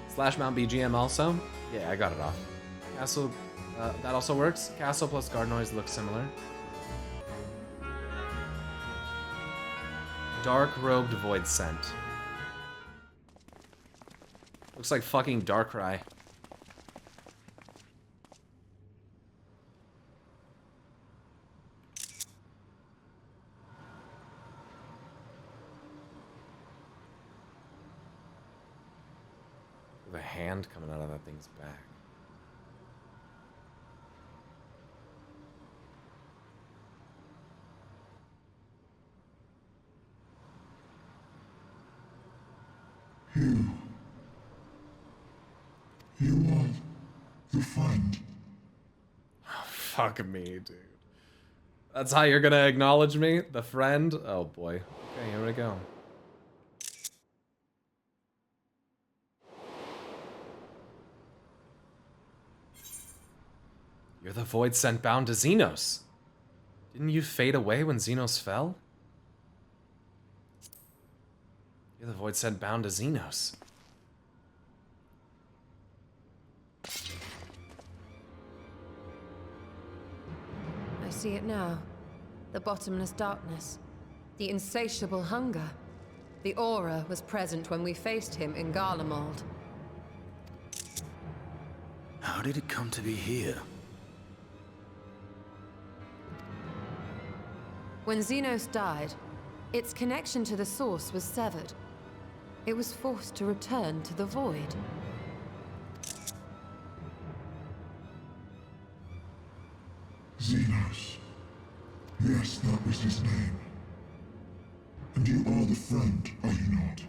Slash mount BGM also? Yeah, I got it off. Castle, that also works. Castle plus guard noise looks similar. Dark robed void scent. Looks like fucking Darkrai. The hand coming out of that thing's back. You are the friend. Oh, fuck me, dude. That's how you're gonna acknowledge me? The friend? Oh boy. Okay, here we go. You're the void scent bound to Xenos. Didn't you fade away when Xenos fell? You're the void scent bound to Xenos. I see it now. The bottomless darkness. The insatiable hunger. The aura was present when we faced him in Garlemald. How did it come to be here? When Xenos died, its connection to the source was severed. It was forced to return to the void. Xenos. Yes, that was his name. And you are the friend, are you not?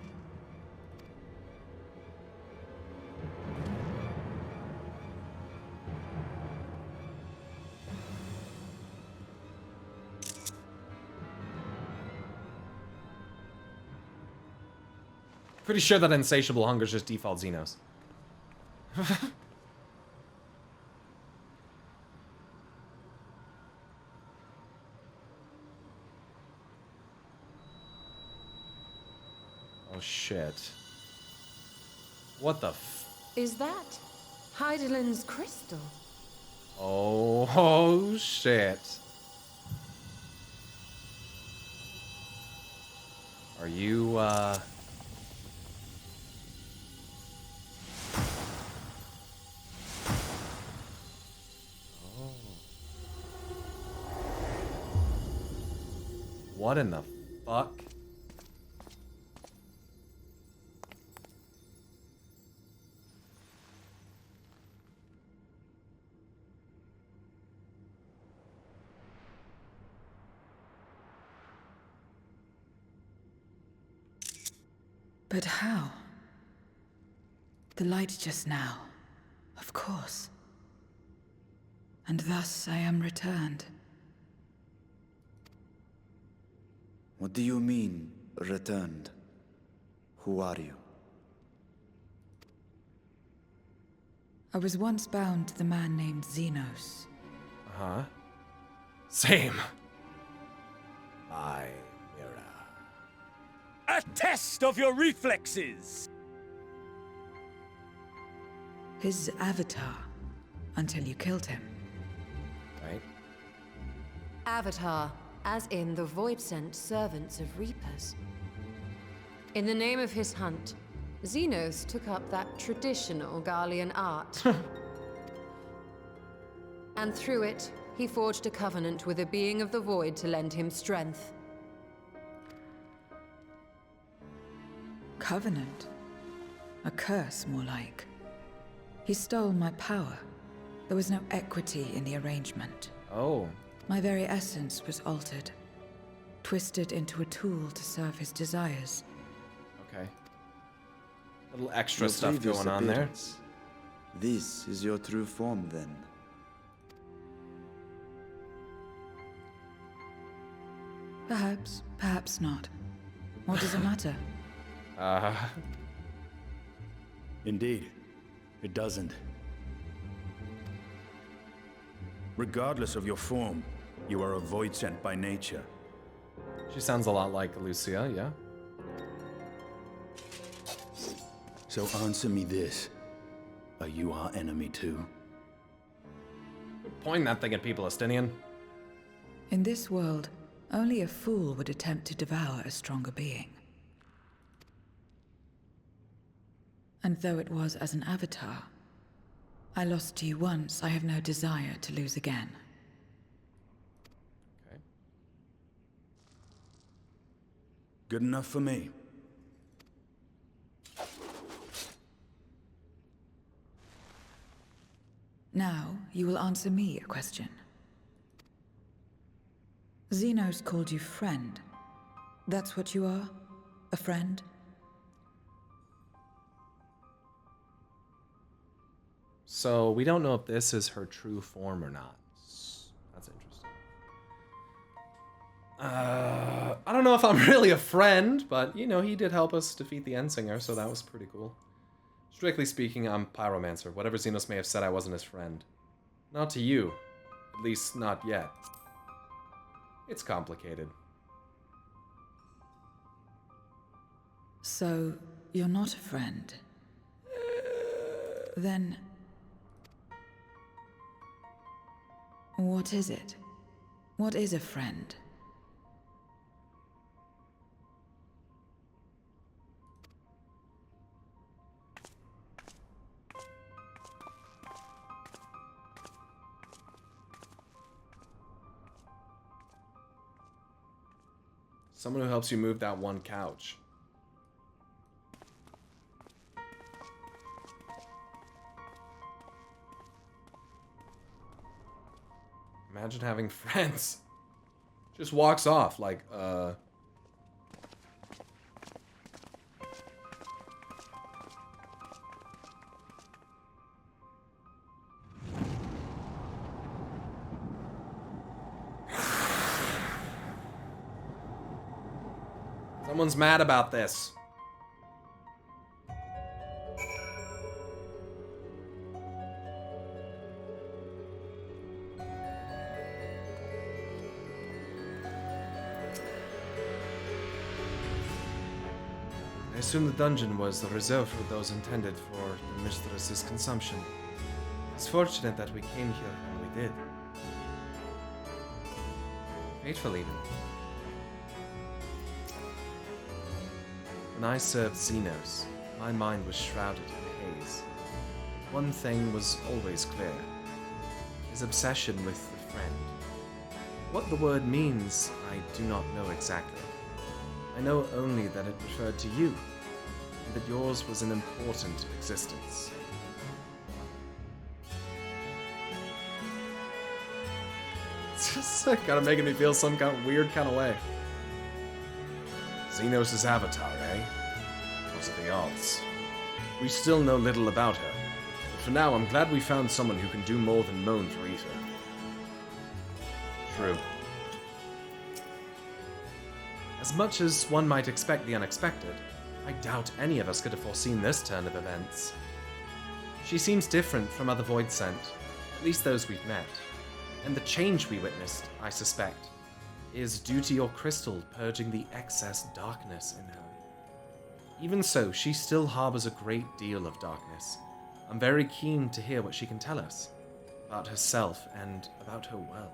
Pretty sure that insatiable hunger is just default Xenos. Oh shit. What the f- Is that Heidelin's crystal? Oh shit. Are you, What in the fuck? But how? The light just now, of course. And thus I am returned. What do you mean, returned? Who are you? I was once bound to the man named Xenos. Huh? Same. My mirror. A test of your reflexes! His avatar, until you killed him. Right? Avatar, as in the void-sent servants of Reapers. In the name of his hunt, Xenos took up that traditional Garlean art. And through it, he forged a covenant with a being of the void to lend him strength. covenant. A curse, more like. He stole my power. There was no equity in the arrangement. Oh. My very essence was altered. Twisted into a tool to serve his desires. Okay. Little extra Your stuff previous going on there. appearance. This is your true form, then? Perhaps, perhaps not. What does it matter? Indeed, it doesn't. Regardless of your form, you are a void sent by nature. She sounds a lot like Lucia, yeah? So answer me this. Are you our enemy too? Point that thing at people, Estinian. In this world, only a fool would attempt to devour a stronger being. And though it was as an avatar, I lost to you once, I have no desire to lose again. Okay. Good enough for me. Now, you will answer me a question. Xenos called you friend. That's what you are? A friend? So, we don't know if this is her true form or not. That's interesting. I don't know if I'm really a friend, but, you know, he did help us defeat the Endsinger, so that was pretty cool. Strictly speaking, I'm Pyromancer. Whatever Xenos may have said, I wasn't his friend. Not to you. At least, not yet. It's complicated. So, you're not a friend? Then... what is it? What is a friend? Someone who helps you move that one couch. Imagine having friends. Just walks off like, Someone's mad about this. I assume the dungeon was reserved for those intended for the mistress's consumption. It's fortunate that we came here when we did. Fateful even. When I served Xenos, my mind was shrouded in haze. One thing was always clear. His obsession with the friend. What the word means, I do not know exactly. I know only that it referred to you, and that yours was an important existence. It's just kind of making me feel some kind of weird kind of way. Xenos' avatar, eh? What are the odds? We still know little about her, but for now I'm glad we found someone who can do more than moan for ether. True. As much as one might expect the unexpected, I doubt any of us could have foreseen this turn of events. She seems different from other Void Sent, at least those we've met, and the change we witnessed, I suspect, is due to your crystal purging the excess darkness in her. Even so, she still harbors a great deal of darkness. I'm very keen to hear what she can tell us about herself and about her world.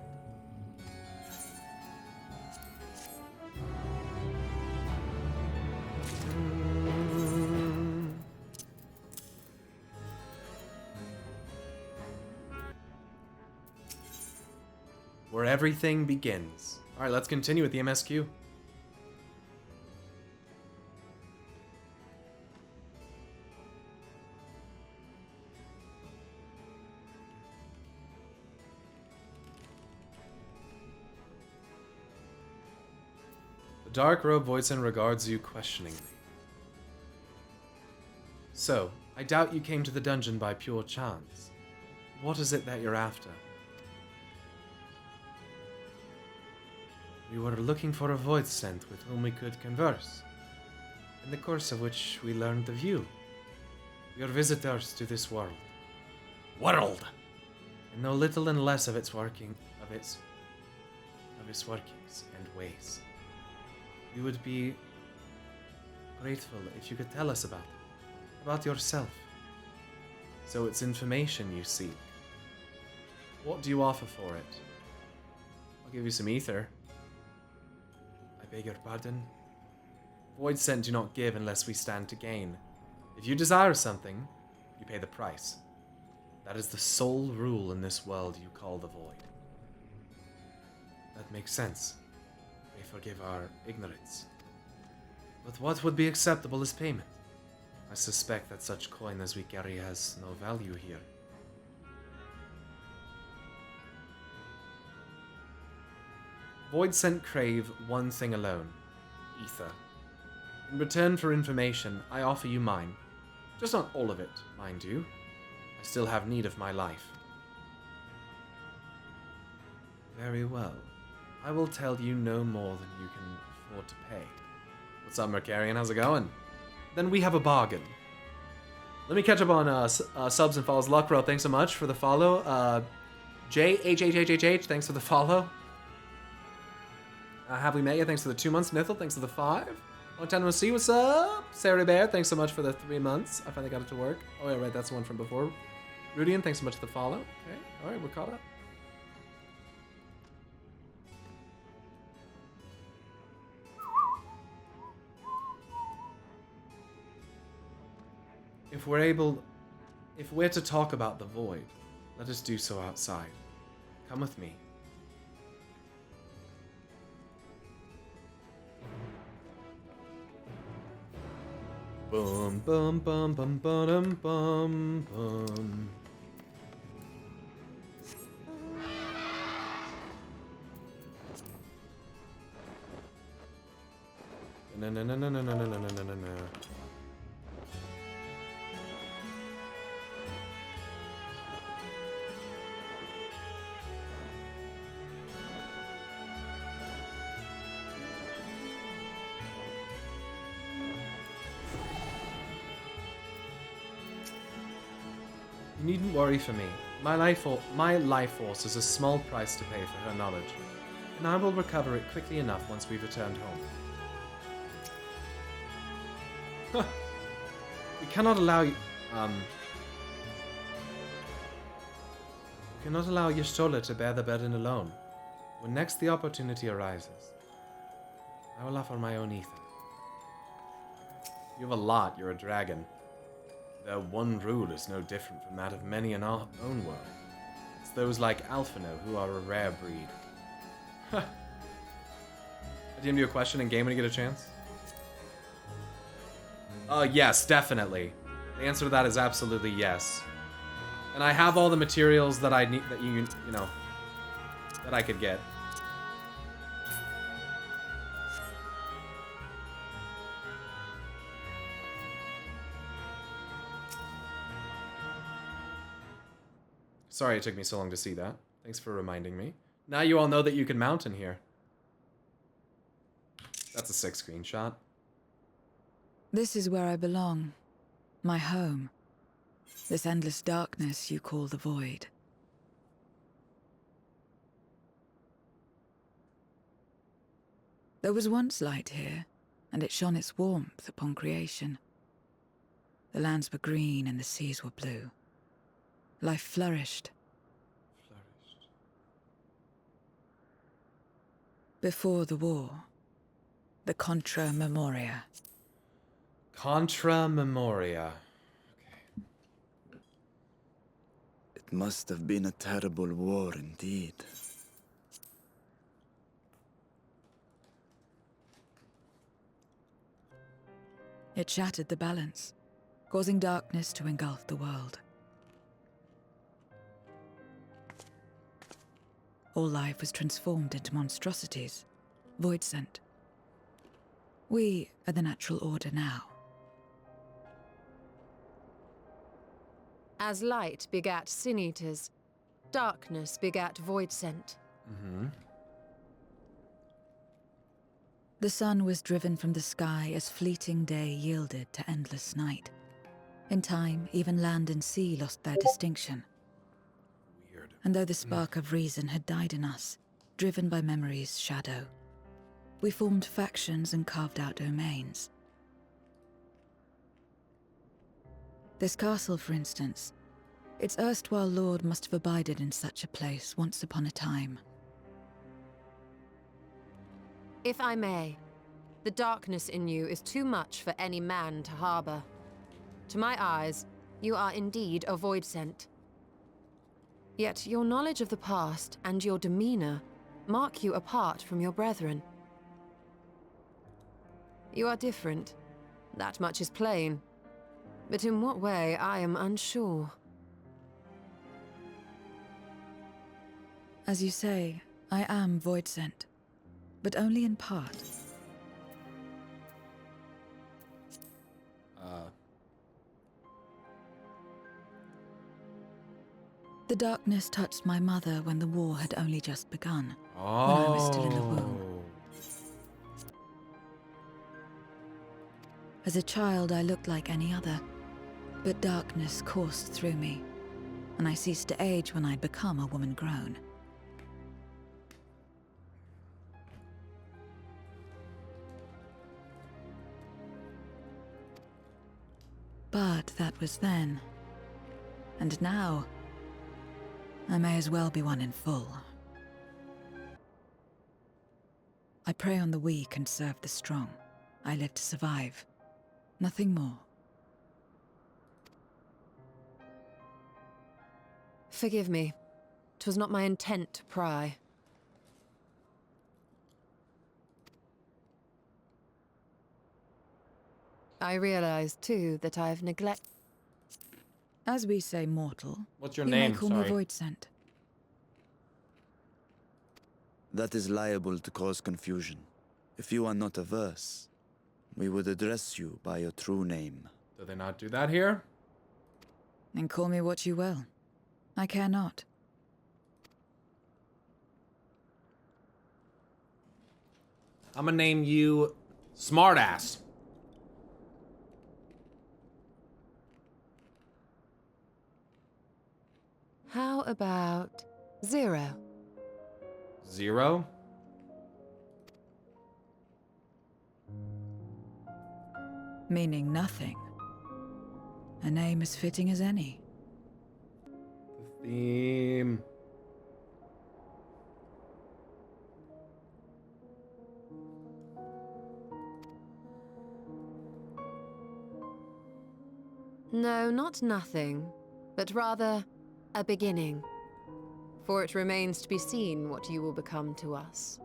Where everything begins. Alright, let's continue with the MSQ. The dark robed Voisin regards you questioningly. So, I doubt you came to the dungeon by pure chance. What is it that you're after? We were looking for a void scent with whom we could converse, in the course of which we learned of you. We are visitors to this world. World! And know little and less of its workings and ways. We would be grateful if you could tell us about yourself. So it's information you seek. What do you offer for it? I'll give you some ether. I beg your pardon? Void scent do not give unless we stand to gain. If you desire something, you pay the price. That is the sole rule in this world you call the Void. That makes sense. May forgive our ignorance. But what would be acceptable as payment? I suspect that such coin as we carry has no value here. Void scent crave one thing alone. Ether. In return for information, I offer you mine. Just not all of it, mind you. I still have need of my life. Very well. I will tell you no more than you can afford to pay. What's up, Mercarian? How's it going? Then we have a bargain. Let me catch up on subs and follows. Luckrow, thanks so much for the follow. JHHHHH, thanks for the follow. Have we met yet? Thanks for the 2 months. Nithel, thanks for the 5. Long time no see. What's up? Sarah Bear, thanks so much for the 3 months. I finally got it to work. Oh yeah, right, that's the one from before. Rudian, thanks so much for the follow. Okay, alright, we're caught up. If we're to talk about the Void, let us do so outside. Come with me. Bum bum bum bum bum bum bum. No no no no no no no no no no no. You needn't worry for me. My life force is a small price to pay for her knowledge, and I will recover it quickly enough once we've returned home. We cannot allow you. We cannot allow Y'shtola to bear the burden alone. When next the opportunity arises, I will offer my own ether. You have a lot. You're a dragon. Their one rule is no different from that of many in our own world. It's those like Alphino who are a rare breed. I DM you a question in game when you get a chance? Yes, definitely. The answer to that is absolutely yes. And I have all the materials that I need, that you know, that I could get. Sorry it took me so long to see that. Thanks for reminding me. Now you all know that you can mount in here. That's a sick screenshot. This is where I belong. My home. This endless darkness you call the Void. There was once light here, and it shone its warmth upon creation. The lands were green and the seas were blue. Life flourished. Before the war, the Contra Memoria. Contra Memoria. Okay. It must have been a terrible war indeed. It shattered the balance, causing darkness to engulf the world. All life was transformed into monstrosities, void scent. We are the natural order now. As light begat sin-eaters, darkness begat void-sent. The sun was driven from the sky as fleeting day yielded to endless night. In time, even land and sea lost their distinction. Weird. And though the spark of reason had died in us, driven by memory's shadow, we formed factions and carved out domains. This castle, for instance, its erstwhile lord must have abided in such a place once upon a time. If I may, the darkness in you is too much for any man to harbor. To my eyes, you are indeed a void-sent. Yet your knowledge of the past and your demeanor mark you apart from your brethren. You are different. That much is plain. But in what way, I am unsure. As you say, I am void-sent, but only in part. The darkness touched my mother when the war had only just begun, when I was still in the womb. As a child, I looked like any other, but darkness coursed through me, and I ceased to age when I'd become a woman grown. But that was then. And now, I may as well be one in full. I prey on the weak and serve the strong. I live to survive. Nothing more. Forgive me. 'Twas not my intent to pry. I realize, too, that I've neglected... As we say mortal, What's your you name? may call Sorry. me Void-sent. That is liable to cause confusion. If you are not averse, we would address you by your true name. Do they not do that here? And call me what you will. I care not. I'm gonna name you Smartass. How about Zero? Zero? Meaning nothing. A name as fitting as any. The theme. No, not nothing, but rather a beginning. For it remains to be seen what you will become to us.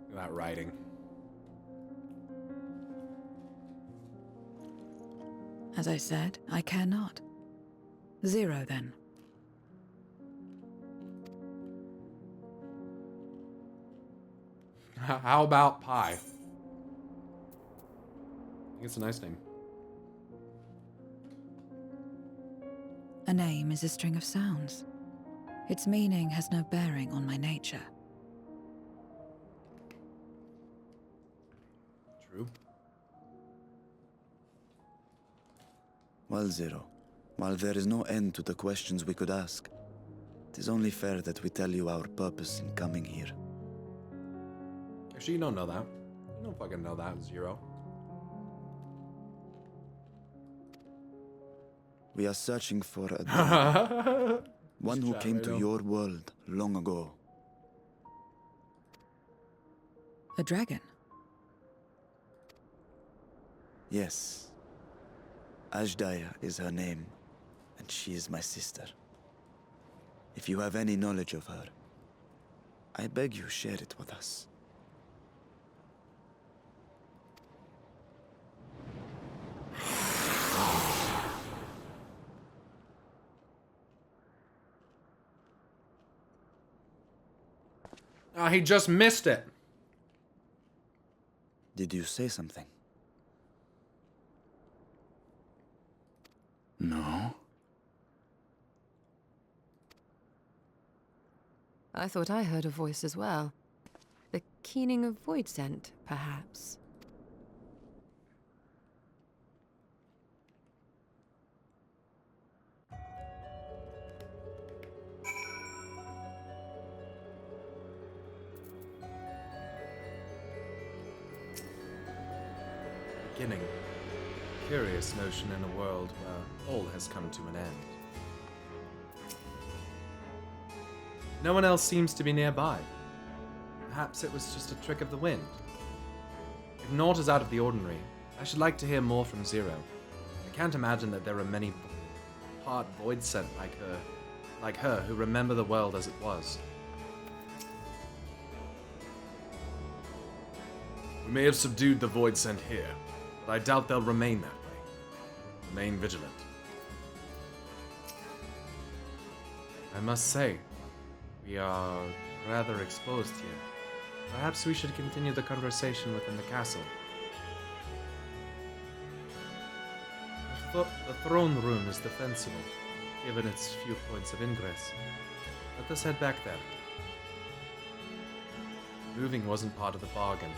Look at that writing. As I said, I care not. Zero, then. How about Pi? I think it's a nice name. A name is a string of sounds. Its meaning has no bearing on my nature. True. Well, Zero, while there is no end to the questions we could ask, it is only fair that we tell you our purpose in coming here. Actually, you don't know that. You don't fucking know that, Zero. We are searching for a one who Chat came right to now. your world long ago. A dragon? Yes. Ashdaya is her name, and she is my sister. If you have any knowledge of her, I beg you share it with us. He just missed it. Did you say something? No? I thought I heard a voice as well. The keening of void scent, perhaps. Beginning. Curious notion in a world where all has come to an end. No one else seems to be nearby. Perhaps it was just a trick of the wind. If naught is out of the ordinary, I should like to hear more from Zero. I can't imagine that there are many part void sent like her, who remember the world as it was. We may have subdued the void sent here, but I doubt they'll remain that way. Remain vigilant. I must say, we are rather exposed here. Perhaps we should continue the conversation within the castle. The throne room is defensible, given its few points of ingress. Let us head back there. Moving wasn't part of the bargain.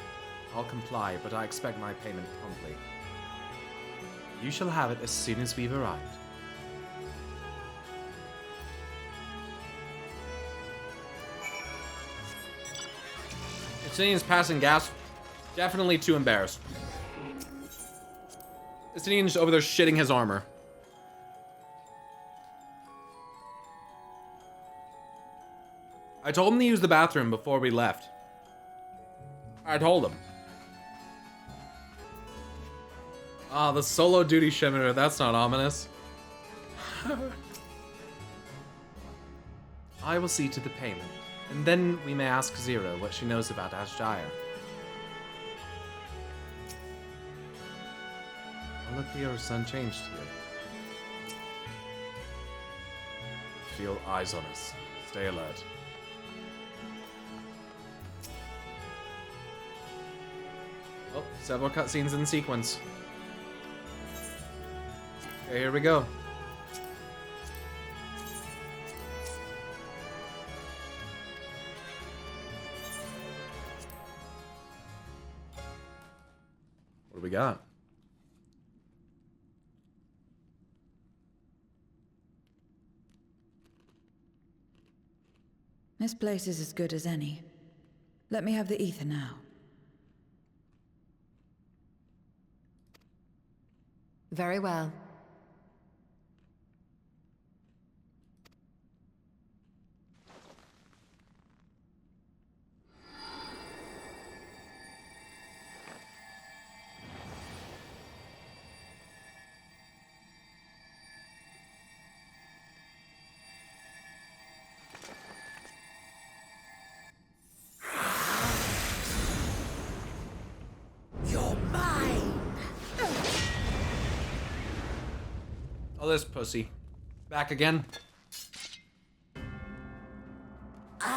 I'll comply, but I expect my payment promptly. You shall have it as soon as we've arrived. Justinian's passing gas. Definitely too embarrassed. Justinian's over there shitting his armor. I told him to use the bathroom before we left. I told him. Ah, the solo duty shimmer. That's not ominous. I will see to the payment, and then we may ask Zero what she knows about Asjaya. All appears unchanged here. Feel eyes on us. Stay alert. Oh, several cutscenes in sequence. Okay, here we go. What do we got? This place is as good as any. Let me have the ether now. Very well. Oh, this pussy. Back again? That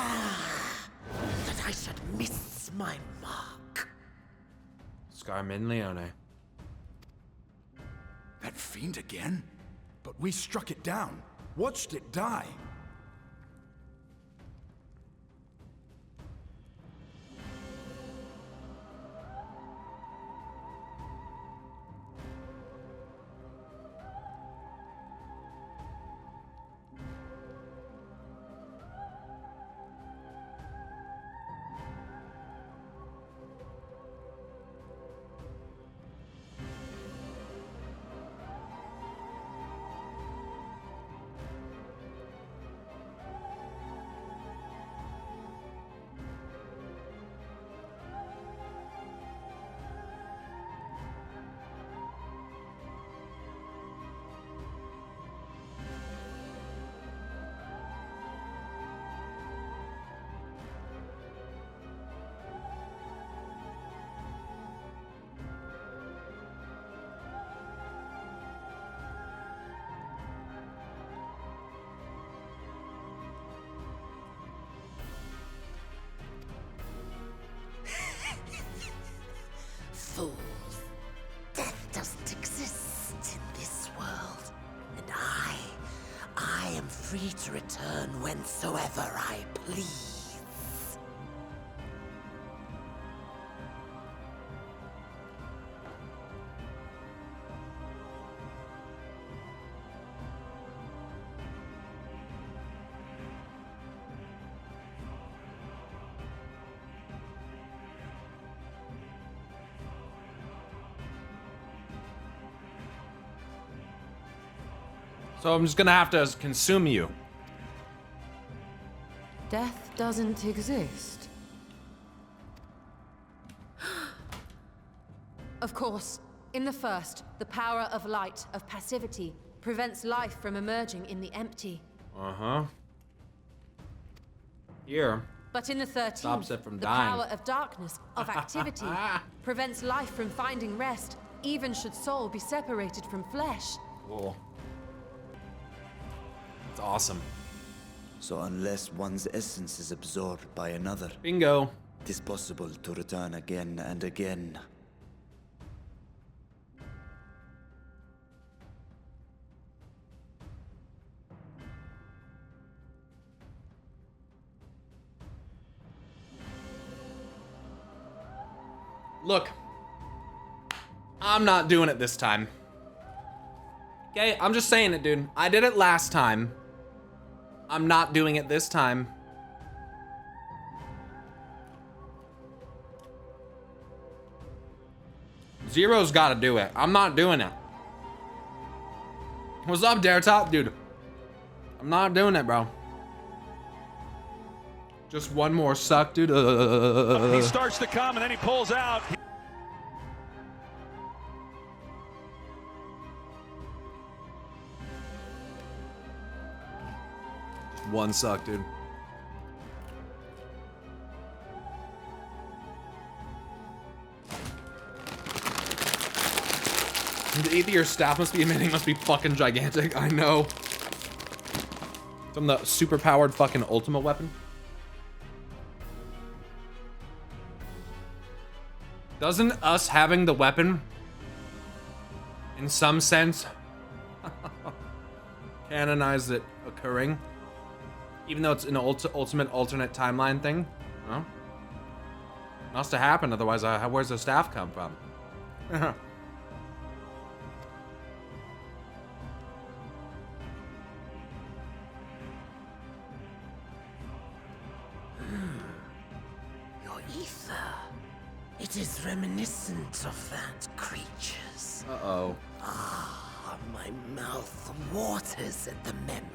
I should miss my mark. Scarmin Leone. That fiend again? But we struck it down. Watched it die. free to return whensoever I please. So I'm just gonna have to consume you. Death doesn't exist. Of course, in the first, the power of light, of passivity, prevents life from emerging in the empty. Uh-huh. Here. But in the 13th, stops it from the dying. power of darkness, of activity, prevents life from finding rest, even should soul be separated from flesh. Cool. It's awesome. So unless one's essence is absorbed by another, bingo, it is possible to return again and again. Look, I'm not doing it this time. Okay, I'm just saying it, dude. I did it last time. I'm not doing it this time. Zero's gotta do it. I'm not doing it. What's up, Dare Top? Dude, I'm not doing it, bro. Just one more suck, dude. He starts to come and then he pulls out. One suck, dude. The Aether staff must be fucking gigantic. I know. From the super powered fucking ultimate weapon. Doesn't us having the weapon, in some sense, canonize it occurring? Even though it's an ultimate alternate timeline thing? Well, must have happened, otherwise where's the staff come from? Your ether. It is reminiscent of that creature's. Uh-oh. Ah, my mouth waters at the memory.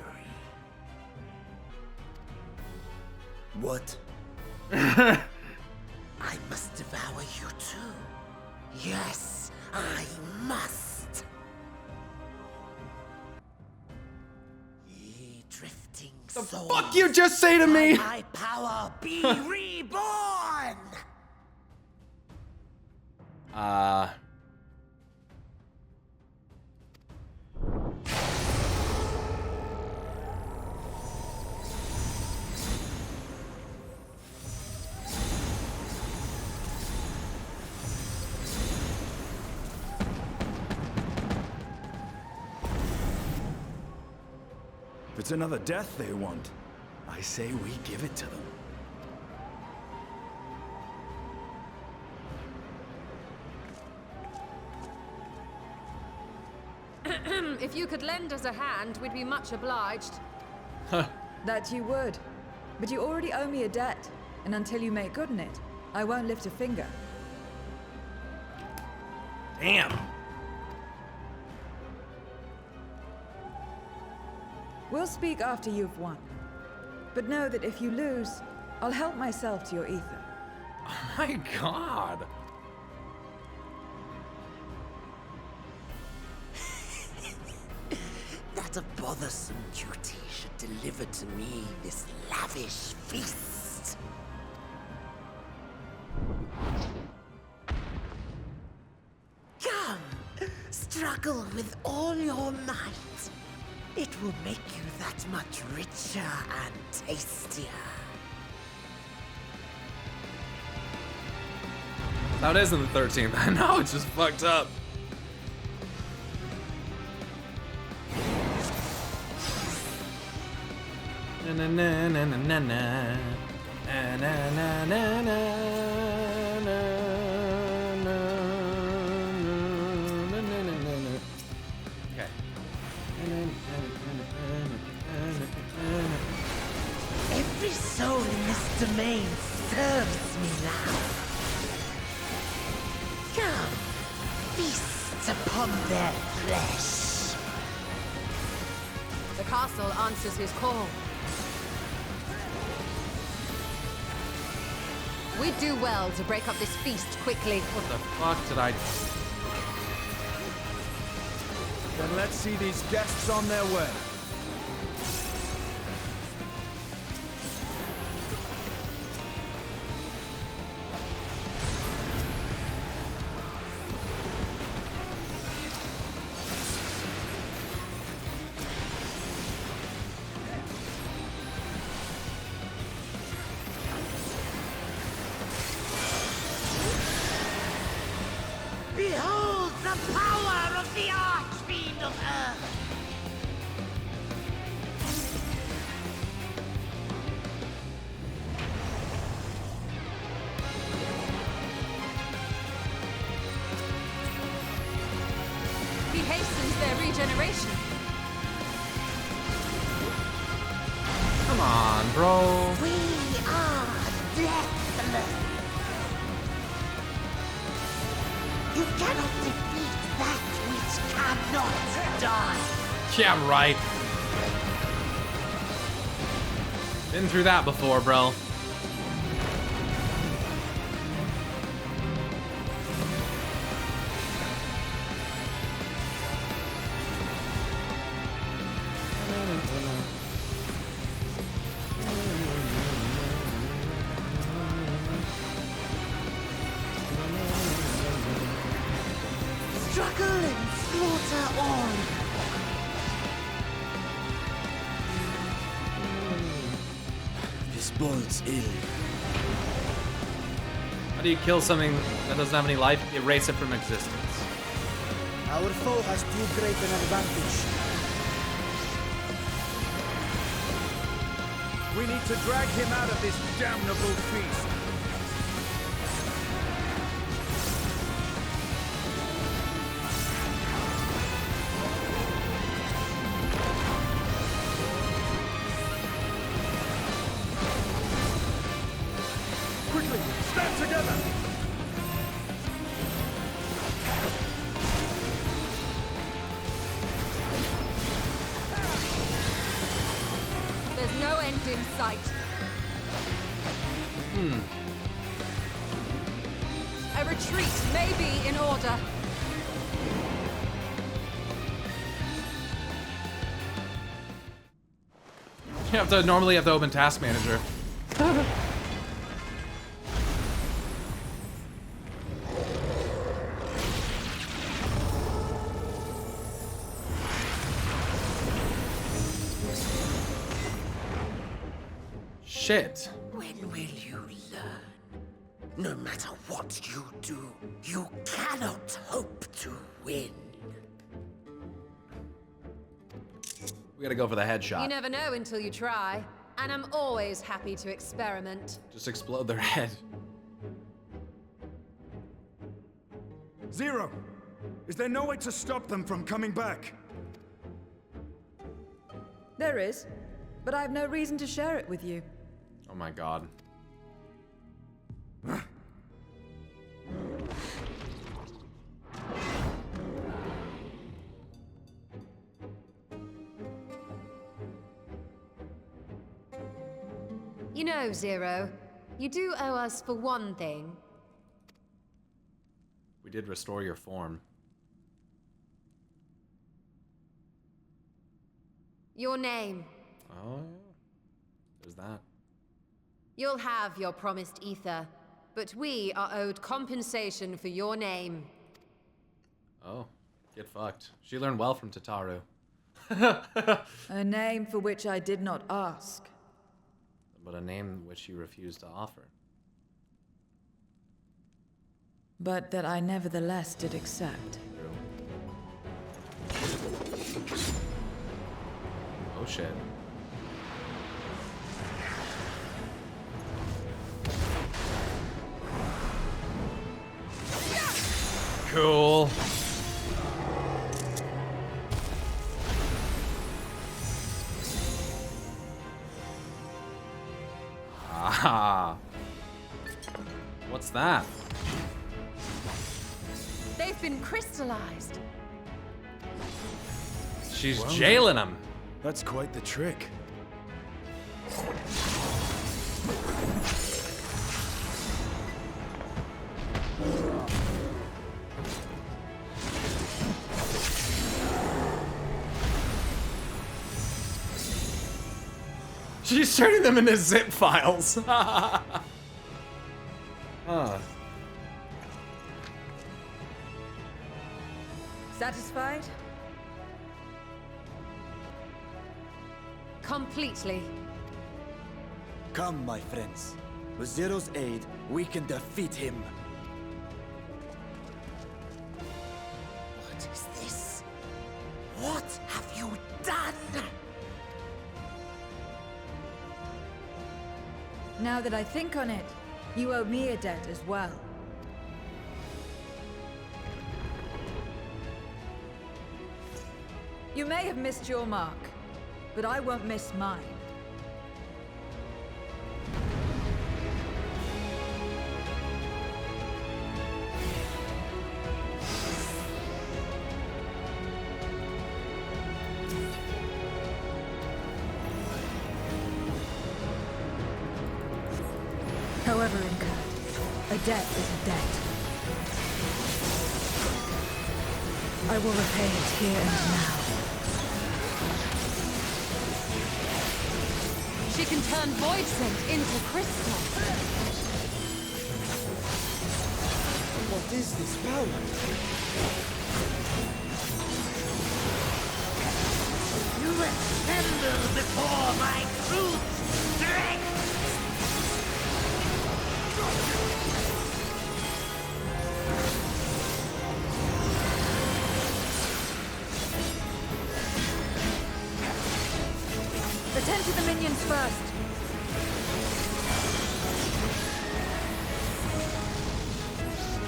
What? I must devour you too. Yes, I must. Ye drifting souls. The fuck you just say to me? By my power, be reborn. If it's another death they want, I say we give it to them. If you could lend us a hand, we'd be much obliged. That you would. But you already owe me a debt, and until you make good on it, I won't lift a finger. Damn. We'll speak after you've won. But know that if you lose, I'll help myself to your ether. Oh my god. That a bothersome duty should deliver to me this lavish feast. Come, struggle with all your might. It will make you that much richer and tastier. That isn't the 13th. I know, it's just fucked up. Na na na na na na na. Na na na na na. Okay. Every soul in this domain serves me now. Come, feast upon their flesh. The castle answers his call. We'd do well to break up this feast quickly. What the fuck did I... Then let's see these guests on their way. Behold the power of the Archfiend of Earth! He hastens their regeneration. Come on, bro. We are deathless! You cannot defeat that which cannot die! Yeah, right. Been through that before, bro. Struggle and slaughter all! This bodes ill. How do you kill something that doesn't have any life? Erase it from existence. Our foe has too great an advantage. We need to drag him out of this damnable feast. Quickly, stand together! There's no end in sight. A retreat may be in order. You normally have to open Task Manager. Shit. When will you learn? No matter what you do, you cannot hope to win. We gotta go for the You headshot. never know until you try. And I'm always happy to experiment. Just explode their head. Zero! Is there no way to stop them from coming back? There is, but I have no reason to share it with you. Oh my god. You know, Zero, you do owe us for one thing. We did restore your form. Your name. Oh, yeah. There's that. You'll have your promised ether, but we are owed compensation for your name. Oh, get fucked. She learned well from Tataru. A name for which I did not ask. But a name which you refused to offer. But that I nevertheless did accept. Oh shit. Cool. Ah. What's that? They've been crystallized. She's Well, jailing him. That's quite the trick. She's turning them into zip files. Huh. Satisfied? Completely. Come, my friends. With Zero's aid, we can defeat him. What is this? What have you done? Now that I think on it, you owe me a debt as well. You may have missed your mark, but I won't miss mine. However incurred, a debt is a debt. I will repay it here and now. She can turn void scent into crystal. What is this power? You assemble before my crude strength! Attend to the minions first.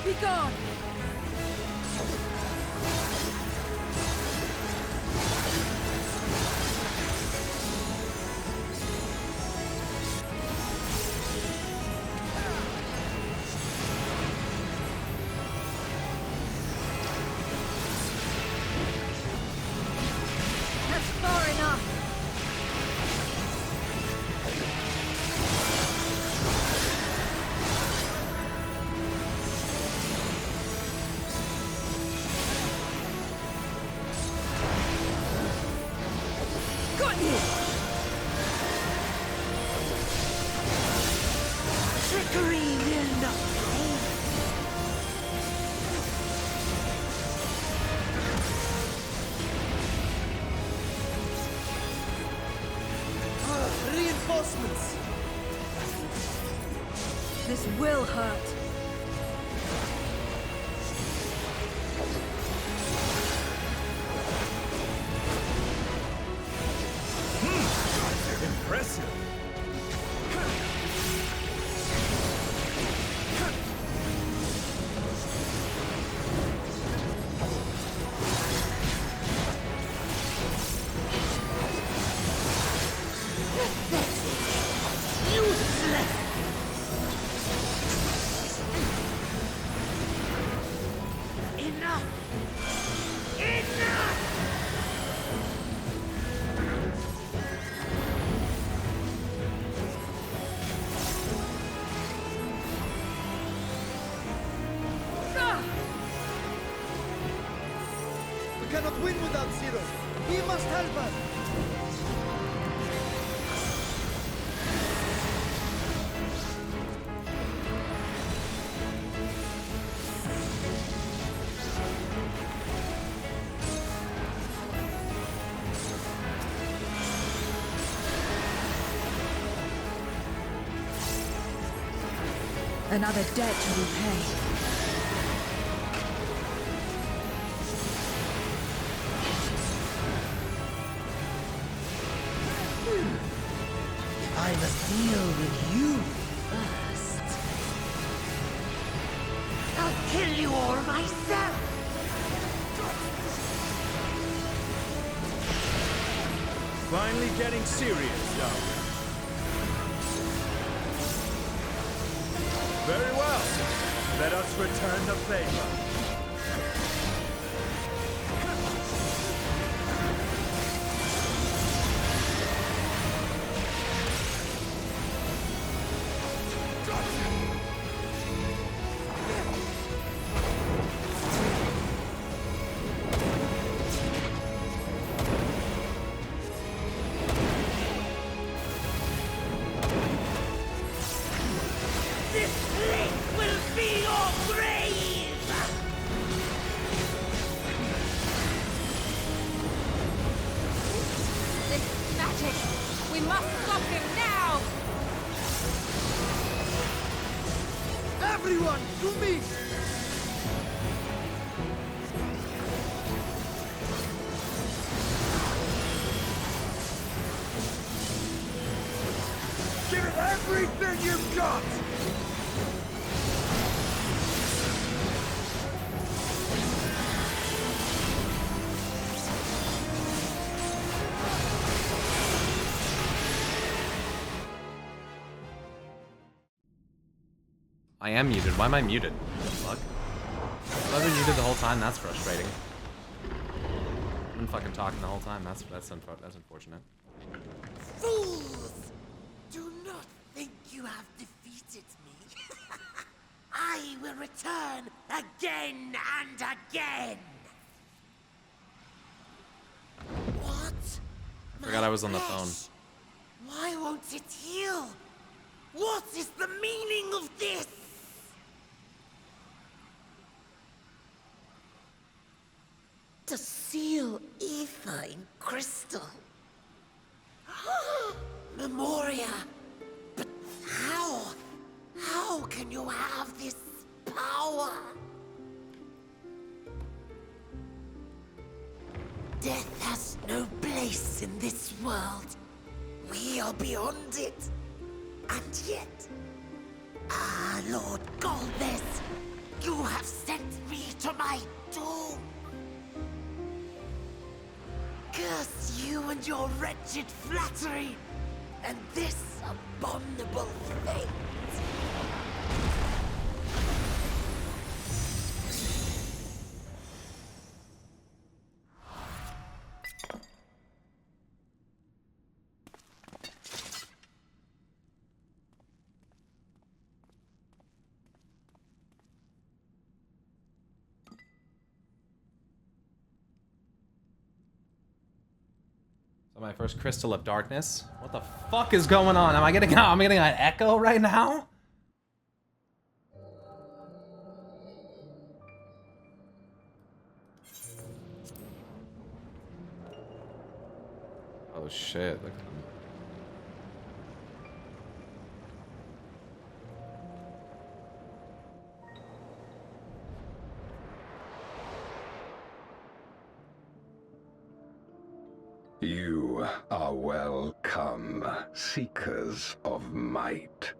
Be gone! That's far enough. Got you! Trickery will not pay. Reinforcements! This will hurt. Impressive. Enough! Enough! We cannot win without Zero. He must help us. Another debt to repay. I must deal with you first. I'll kill you all myself! Finally getting serious, young. Very well. Let us return the favor. Everyone, to me! Give it everything you've got! I am muted. Why am I muted? What the fuck? I've been muted the whole time. That's frustrating. I've been fucking talking the whole time. That's unfortunate. Fools! Do not think you have defeated me. I will return again and again. What? Forgot I was on the phone. Why won't it heal? What is the meaning of this? To seal ether in crystal. Memoria. But how? How can you have this power? Death has no place in this world. We are beyond it. And yet... Ah, Lord Golbez, you have sent me to my doom. Curse you and your wretched flattery, and this abominable fate. So my first crystal of darkness. What the fuck is going on? Am I getting an echo right now? Oh shit, look at them. You are welcome, seekers of might.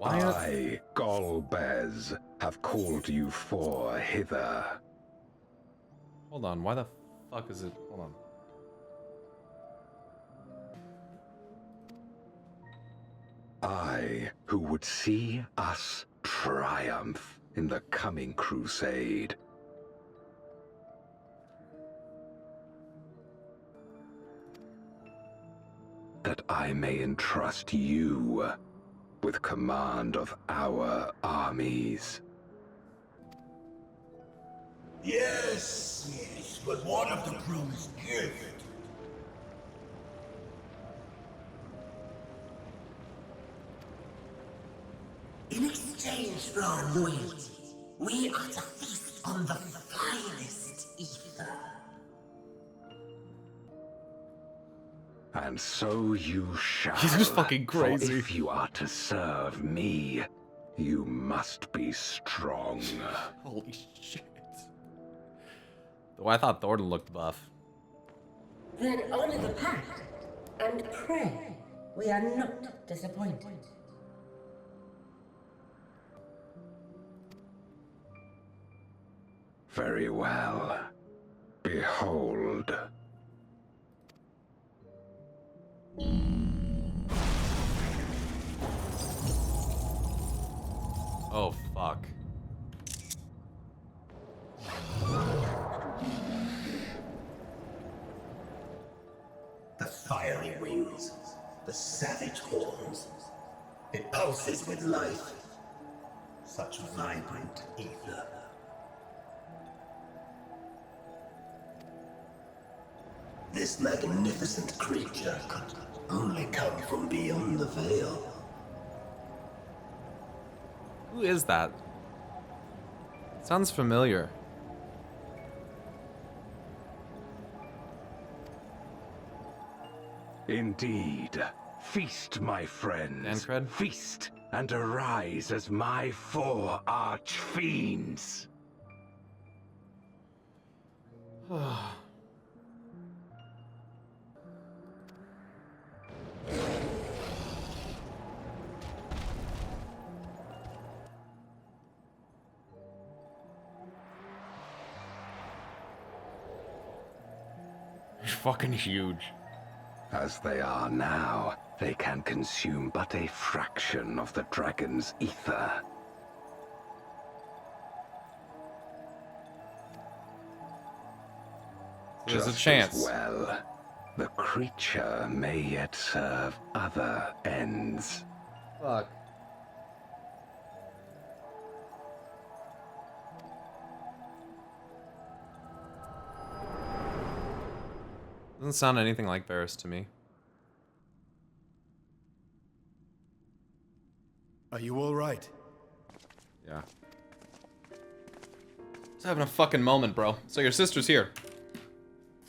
I, Golbez, have called you for hither. Hold on, why the fuck is it? Hold on. I, who would see us triumph in the coming crusade. That I may entrust you with command of our armies. Yes, yes, but what of the promised gift? In exchange for our loyalty, we are to feast on the finest ether. And so you shall. He's just fucking crazy. For if you are to serve me, you must be strong. Holy shit. Though I thought Thornton looked buff. Then honor the pact and pray we are not disappointed. Very well. Behold. Oh, fuck. The fiery wings, the savage horns. It pulses with life. Such vibrant ether. This magnificent creature could only come from beyond the veil. Who is that? Sounds familiar. Indeed. Feast, my friends. Dancred? Feast and arise as my 4 arch-fiends. He's fucking huge. As they are now, they can consume but a fraction of the dragon's ether. There's a Just chance. as well, the creature may yet serve other ends. Fuck. Doesn't sound anything like Varys to me. Are you all right? Yeah. Just having a fucking moment, bro. So your sister's here.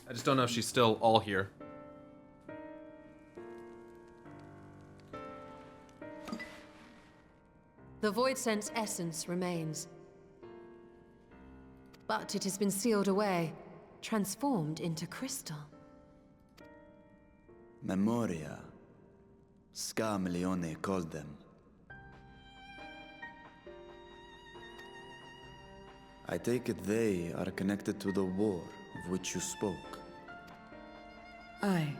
I just don't know if she's still all here. The Void Sense essence remains. But it has been sealed away, transformed into crystal. Memoria. Scarmelione called them. I take it they are connected to the war of which you spoke. Aye.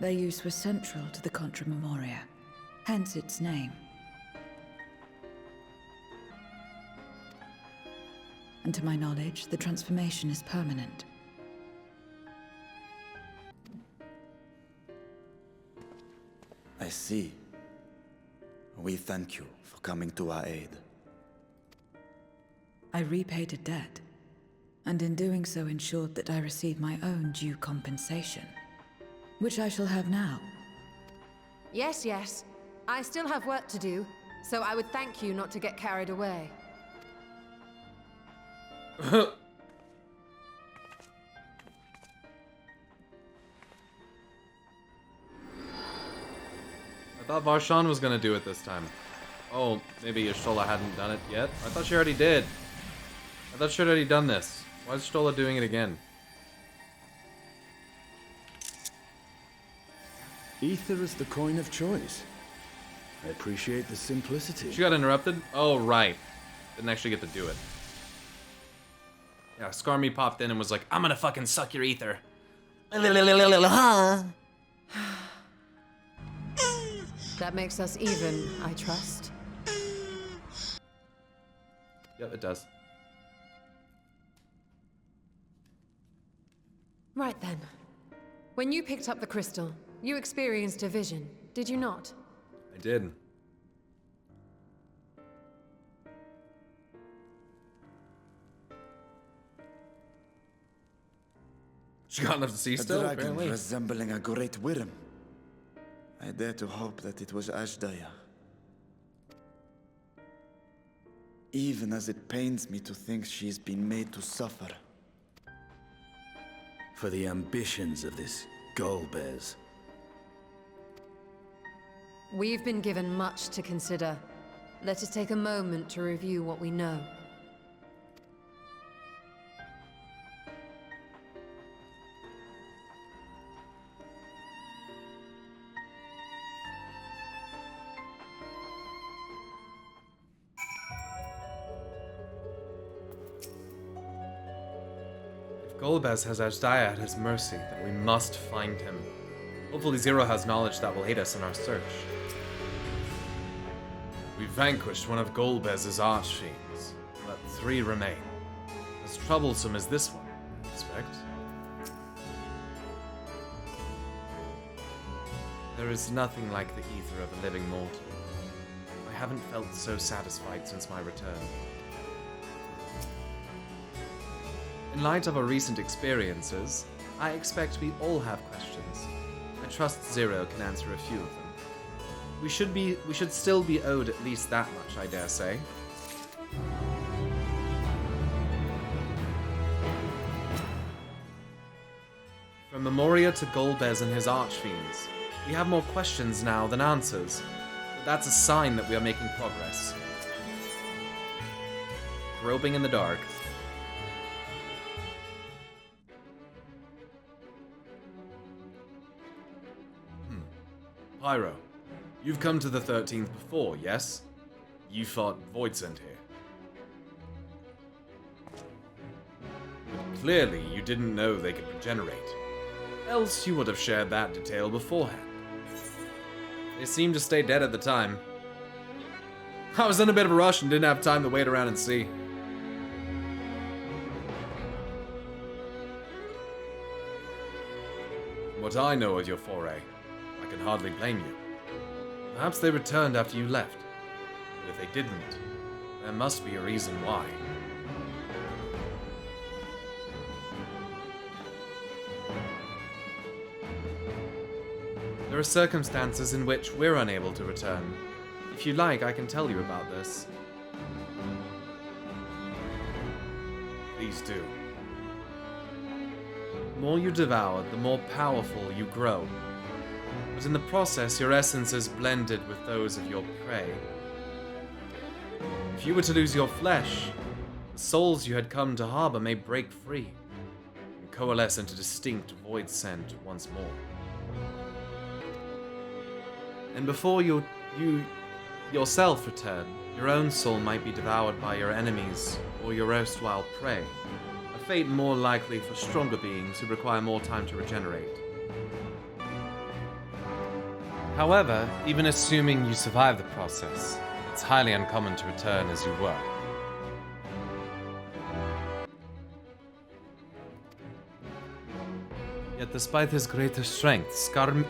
Their use was central to the Contra Memoria, hence its name. And to my knowledge, the transformation is permanent. I see. We thank you for coming to our aid. I repaid a debt, and in doing so ensured that I receive my own due compensation, which I shall have now. Yes, yes. I still have work to do, so I would thank you not to get carried away. I thought Varshan was gonna do it this time. Oh, maybe Y'shtola hadn't done it yet? I thought she already did. I thought she'd already done this. Why is Y'shtola doing it again? Ether is the coin of choice. I appreciate the simplicity. She got interrupted? Oh, right. Didn't actually get to do it. Yeah, Skarmy popped in and was like, I'm gonna fucking suck your ether. That makes us even, I trust. Yep, it does. Right then. When you picked up the crystal, you experienced a vision, did you not? I did. She got enough to see still, A dragon apparently. resembling a great worm. I dare to hope that it was Ashdaya. Even as it pains me to think she's been made to suffer. For the ambitions of this Golbez. We've been given much to consider. Let us take a moment to review what we know. Golbez has Azdaia at his mercy, then we must find him. Hopefully Zero has knowledge that will aid us in our search. We vanquished one of Golbez's archfiends, but 3 remain. As troublesome as this one, I expect. There is nothing like the ether of a living mortal. I haven't felt so satisfied since my return. In light of our recent experiences, I expect we all have questions. I trust Zero can answer a few of them. We should still be owed at least that much, I dare say. From Memoria to Golbez and his archfiends, we have more questions now than answers, but that's a sign that we are making progress. Groping in the dark. Pyro, you've come to the 13th before, yes? You fought Voidsent here. But clearly you didn't know they could regenerate. Else you would have shared that detail beforehand. They seemed to stay dead at the time. I was in a bit of a rush and didn't have time to wait around and see. From what I know of your foray, I can hardly blame you. Perhaps they returned after you left. But if they didn't, there must be a reason why. There are circumstances in which we're unable to return. If you like, I can tell you about this. Please do. The more you devour, the more powerful you grow. But in the process, your essence is blended with those of your prey. If you were to lose your flesh, the souls you had come to harbor may break free and coalesce into distinct void scent once more. And before you yourself return, your own soul might be devoured by your enemies or your erstwhile prey, a fate more likely for stronger beings who require more time to regenerate. However, even assuming you survive the process, it's highly uncommon to return as you were. Yet despite his greater strength, Scarmiglione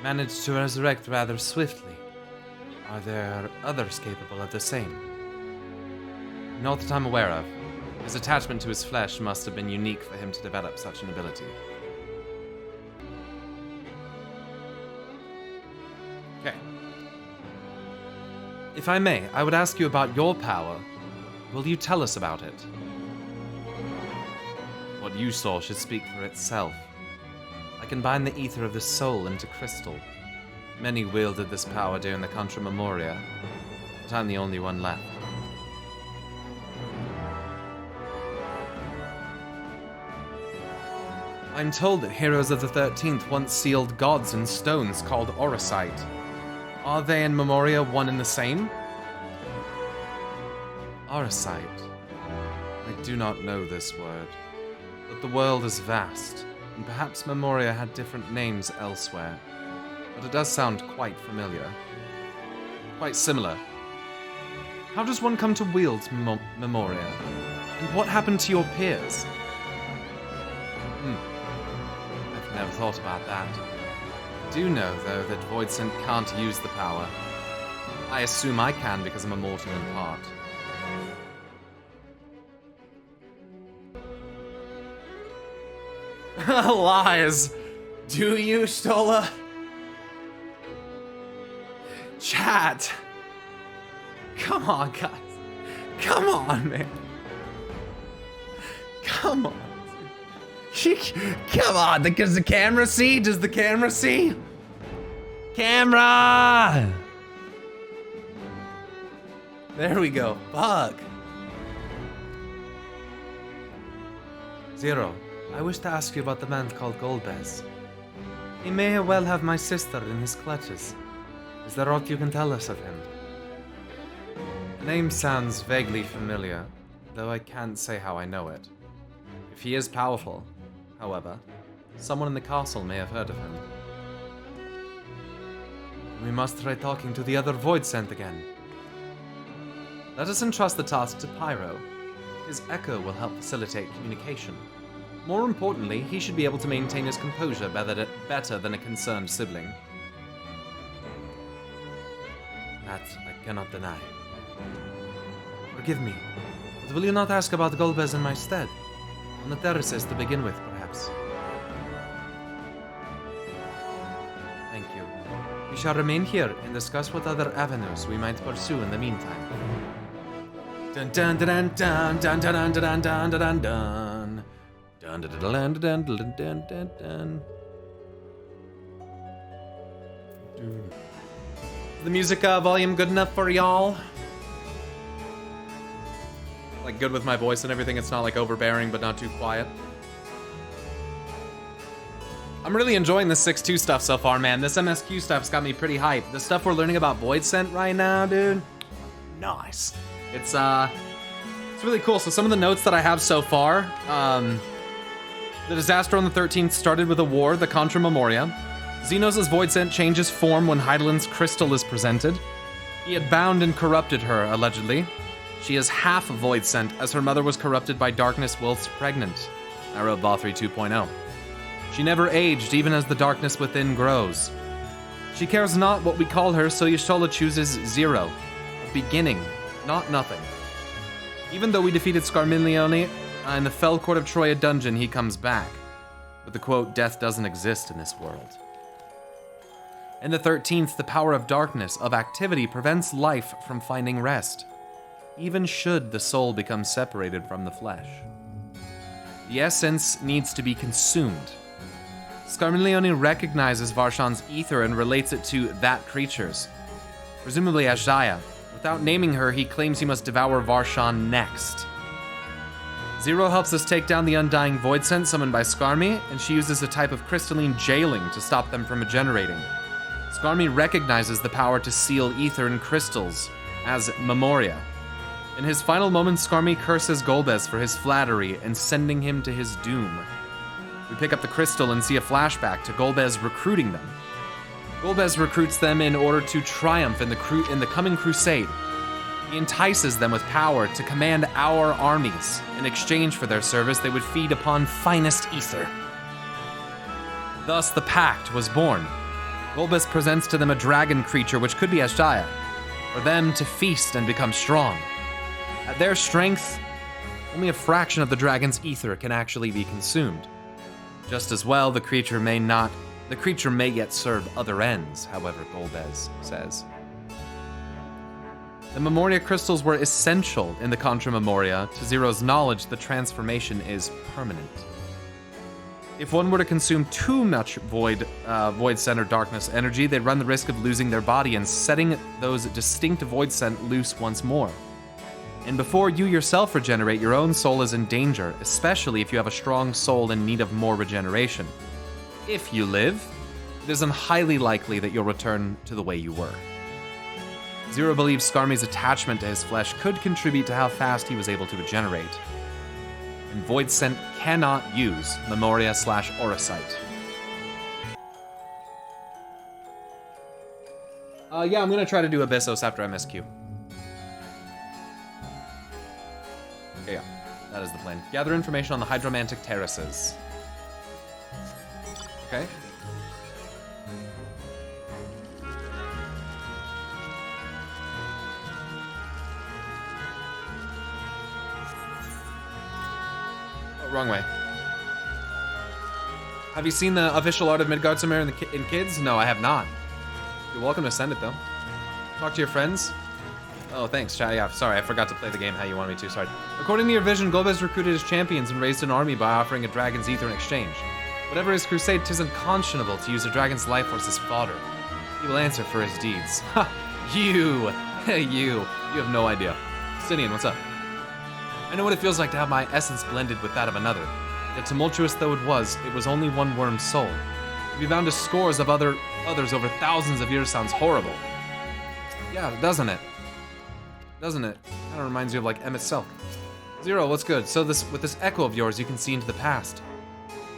managed to resurrect rather swiftly. Are there others capable of the same? Not that I'm aware of. His attachment to his flesh must have been unique for him to develop such an ability. Okay. If I may, I would ask you about your power. Will you tell us about it? What you saw should speak for itself. I can bind the ether of the soul into crystal. Many wielded this power during the Contra Memoria, but I'm the only one left. I'm told that heroes of the 13th once sealed gods in stones called orosite. Are they and Memoria one and the same? Orosite. I do not know this word, but the world is vast, and perhaps Memoria had different names elsewhere, but it does sound quite familiar. Quite similar. How does one come to wield Memoria? And what happened to your peers? I've never thought about that. I do know, though, that Voidsent can't use the power. I assume I can because I'm immortal in part. Lies! Do you, Stola? Chat! Come on, guys. Come on, man. Come on. Come on, does the camera see? Does the camera see? Camera! There we go. Fuck. Zero, I wish to ask you about the man called Golbez. He may well have my sister in his clutches. Is there aught you can tell us of him? The name sounds vaguely familiar. though I can't say how I know it. If he is powerful, however, someone in the castle may have heard of him. We must try talking to the other Void Scent again. Let us entrust the task to Pyro. His echo will help facilitate communication. More importantly, he should be able to maintain his composure better than a concerned sibling. That I cannot deny. Forgive me, but will you not ask about Golbez in my stead? On the terraces to begin with, perhaps. Thank you. We shall remain here and discuss what other avenues we might pursue in the meantime. Dun dun dun dun dun dun dun dun dun dun dun dun. Dun dun dun dun dun dun dun dun. The music volume good enough for y'all? Like good with my voice and everything, it's not like overbearing but not too quiet. I'm really enjoying the 6-2 stuff so far, man. This MSQ stuff's got me pretty hyped. The stuff we're learning about Void Scent right now, dude. Nice. It's really cool. So some of the notes that I have so far, the disaster on the 13th started with a war, the Contra Memoria. Xenos' Void Scent changes form when Heidelin's crystal is presented. He had bound and corrupted her, allegedly. She is half Void Scent, as her mother was corrupted by darkness whilst pregnant. I wrote Valkyrie 2.0. She never aged, even as the darkness within grows. She cares not what we call her, so Y'shtola chooses 0. A beginning, not nothing. Even though we defeated Scarmiglione in the Fell Court of Troya dungeon, he comes back. But the quote, death doesn't exist in this world. In the 13th, the power of darkness, of activity, prevents life from finding rest, even should the soul become separated from the flesh. The essence needs to be consumed. Scarmiglione recognizes Varshan's ether and relates it to that creature's, presumably Ajaya. Without naming her, he claims he must devour Varshan next. 0 helps us take down the undying Void Scent summoned by Skarmi, and she uses a type of crystalline jailing to stop them from regenerating. Skarmi recognizes the power to seal ether and crystals as Memoria. In his final moments, Skarmi curses Golbez for his flattery and sending him to his doom. We pick up the crystal and see a flashback to Golbez recruiting them. Golbez recruits them in order to triumph in the coming crusade. He entices them with power to command our armies. In exchange for their service, they would feed upon finest ether. Thus, the pact was born. Golbez presents to them a dragon creature, which could be Ajaya, for them to feast and become strong. At their strength, only a fraction of the dragon's ether can actually be consumed. Just as well, the creature may yet serve other ends, however, Golbez says. The Memoria crystals were essential in the Contra Memoria. To 0's knowledge, the transformation is permanent. If one were to consume too much Void Scent or Darkness energy, they'd run the risk of losing their body and setting those distinct Void Scent loose once more. And before you yourself regenerate, your own soul is in danger, especially if you have a strong soul in need of more regeneration. If you live, it is highly likely that you'll return to the way you were. 0 believes Skarmi's attachment to his flesh could contribute to how fast he was able to regenerate. And Void Scent cannot use Memoria/Orosite. Yeah, I'm gonna try to do Abyssos after MSQ. Okay, yeah, that is the plan. Gather information on the hydromantic terraces. Okay. Oh, wrong way. Have you seen the official art of Midgardsormr in kids? No, I have not. You're welcome to send it, though. Talk to your friends. Oh, thanks, chat. Yeah, sorry, I forgot to play the game how you wanted me to. Sorry. According to your vision, Golbez recruited his champions and raised an army by offering a dragon's ether in exchange. Whatever his crusade, 'tis unconscionable to use a dragon's life force as fodder. He will answer for his deeds. Ha! You have no idea. Sidian, what's up? I know what it feels like to have my essence blended with that of another. Yet tumultuous though it was only one worm's soul. To be bound to scores of others over thousands of years sounds horrible. Yeah, doesn't it? Doesn't it? Kind of reminds you of like M itself. Zero, what's good? So with this echo of yours, you can see into the past.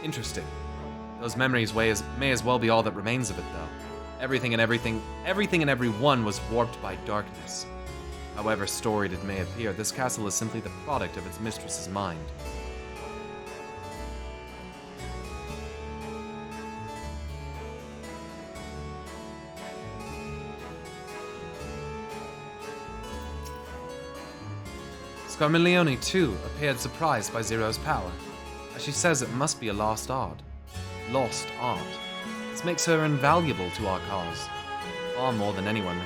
Interesting. Those memories may as well be all that remains of it, though. Everything and everyone was warped by darkness. However storied it may appear, this castle is simply the product of its mistress's mind. Scarmiglione, too, appeared surprised by Zero's power, as she says it must be a lost art. Lost art. This makes her invaluable to our cause, far more than anyone,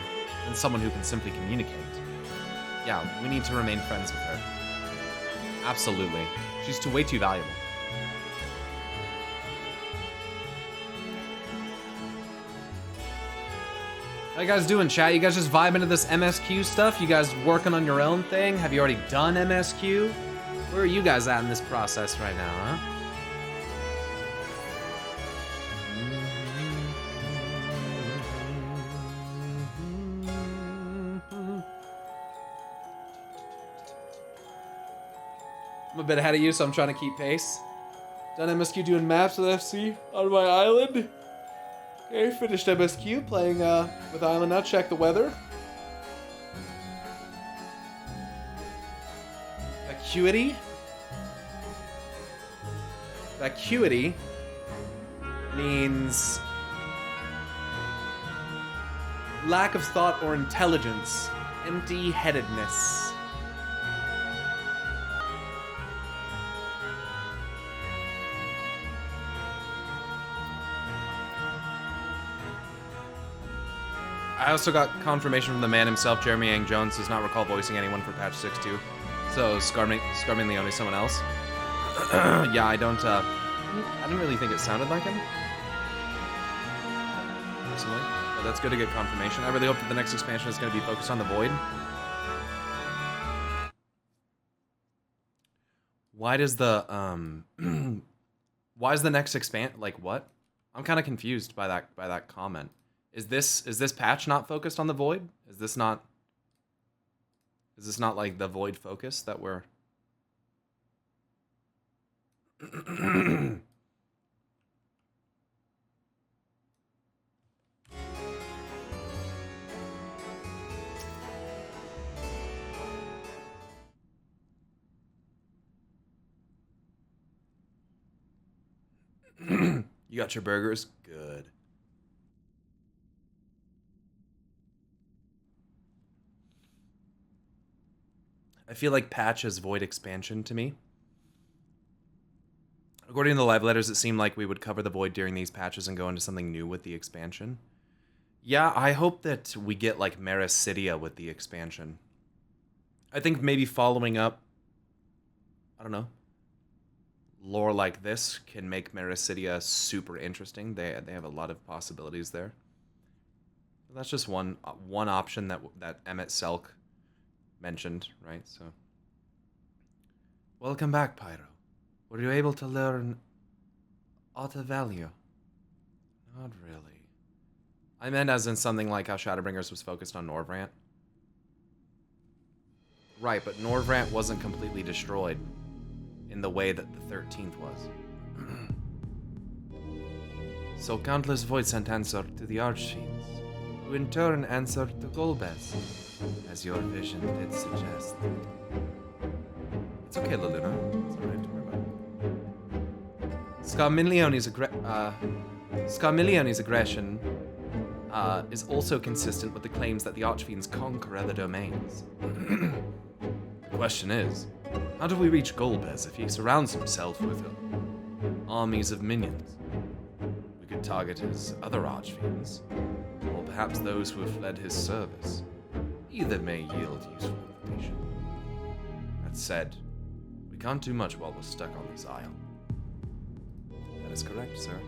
than someone who can simply communicate. Yeah, we need to remain friends with her. Absolutely. She's way too valuable. How you guys doing, chat? You guys just vibing to this MSQ stuff? You guys working on your own thing? Have you already done MSQ? Where are you guys at in this process right now, huh? I'm a bit ahead of you, so I'm trying to keep pace. Done MSQ doing maps with FC on my island. Okay, finished MSQ, playing with Island now, check the weather. Vacuity. Vacuity means lack of thought or intelligence, empty-headedness. I also got confirmation from the man himself, Jeremy Yang Jones, does not recall voicing anyone for patch 6.2. So Scarmin Leone, someone else. Yeah, I didn't really think it sounded like him. Personally. But that's good to get confirmation. I really hope that the next expansion is going to be focused on the Void. Why does the, why is the next like what? I'm kind of confused by that comment. Is this patch not focused on the Void? Is this not like the Void focus that we're You got your burgers? Good. I feel like patch is Void expansion to me. According to the live letters, it seemed like we would cover the Void during these patches and go into something new with the expansion. Yeah, I hope that we get like Mericidia with the expansion. I think maybe following up, I don't know, lore like this can make Mericidia super interesting. They have a lot of possibilities there. That's just one option that Emmett Selk mentioned, right? So, welcome back, Pyro. Were you able to learn Otta Value? Not really. I meant as in something like how Shadowbringers was focused on Norvrant. Right, but Norvrant wasn't completely destroyed in the way that the 13th was. So countless void sent answer to the Archfiends, who in turn answered to Golbez, as your vision did suggest. It's okay, Liluna. It's alright, don't worry about it. Scarmiglione's aggression is also consistent with the claims that the Archfiends conquer other domains. The question is, how do we reach Golbez if he surrounds himself with armies of minions? We could target his other Archfiends, or perhaps those who have fled his service. Either may yield useful information. That said, we can't do much while we're stuck on this isle. That is correct, sir.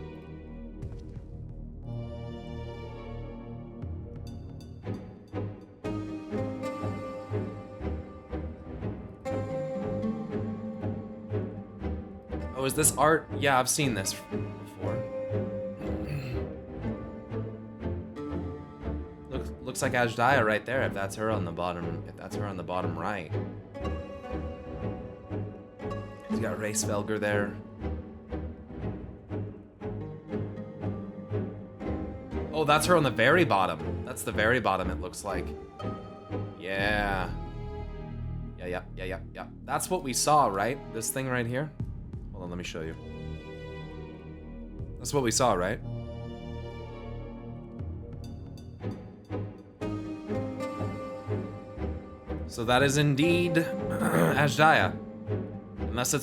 Oh, is this art? Yeah, I've seen this before. Looks like Ajdaya right there. If that's her on the bottom right. you got Ray Svelger there. Oh, that's her on the very bottom. That's the very bottom, it looks like. Yeah. Yeah. That's what we saw, right? This thing right here? Hold on, let me show you. That's what we saw, right? So that is indeed Azhdaya. Unless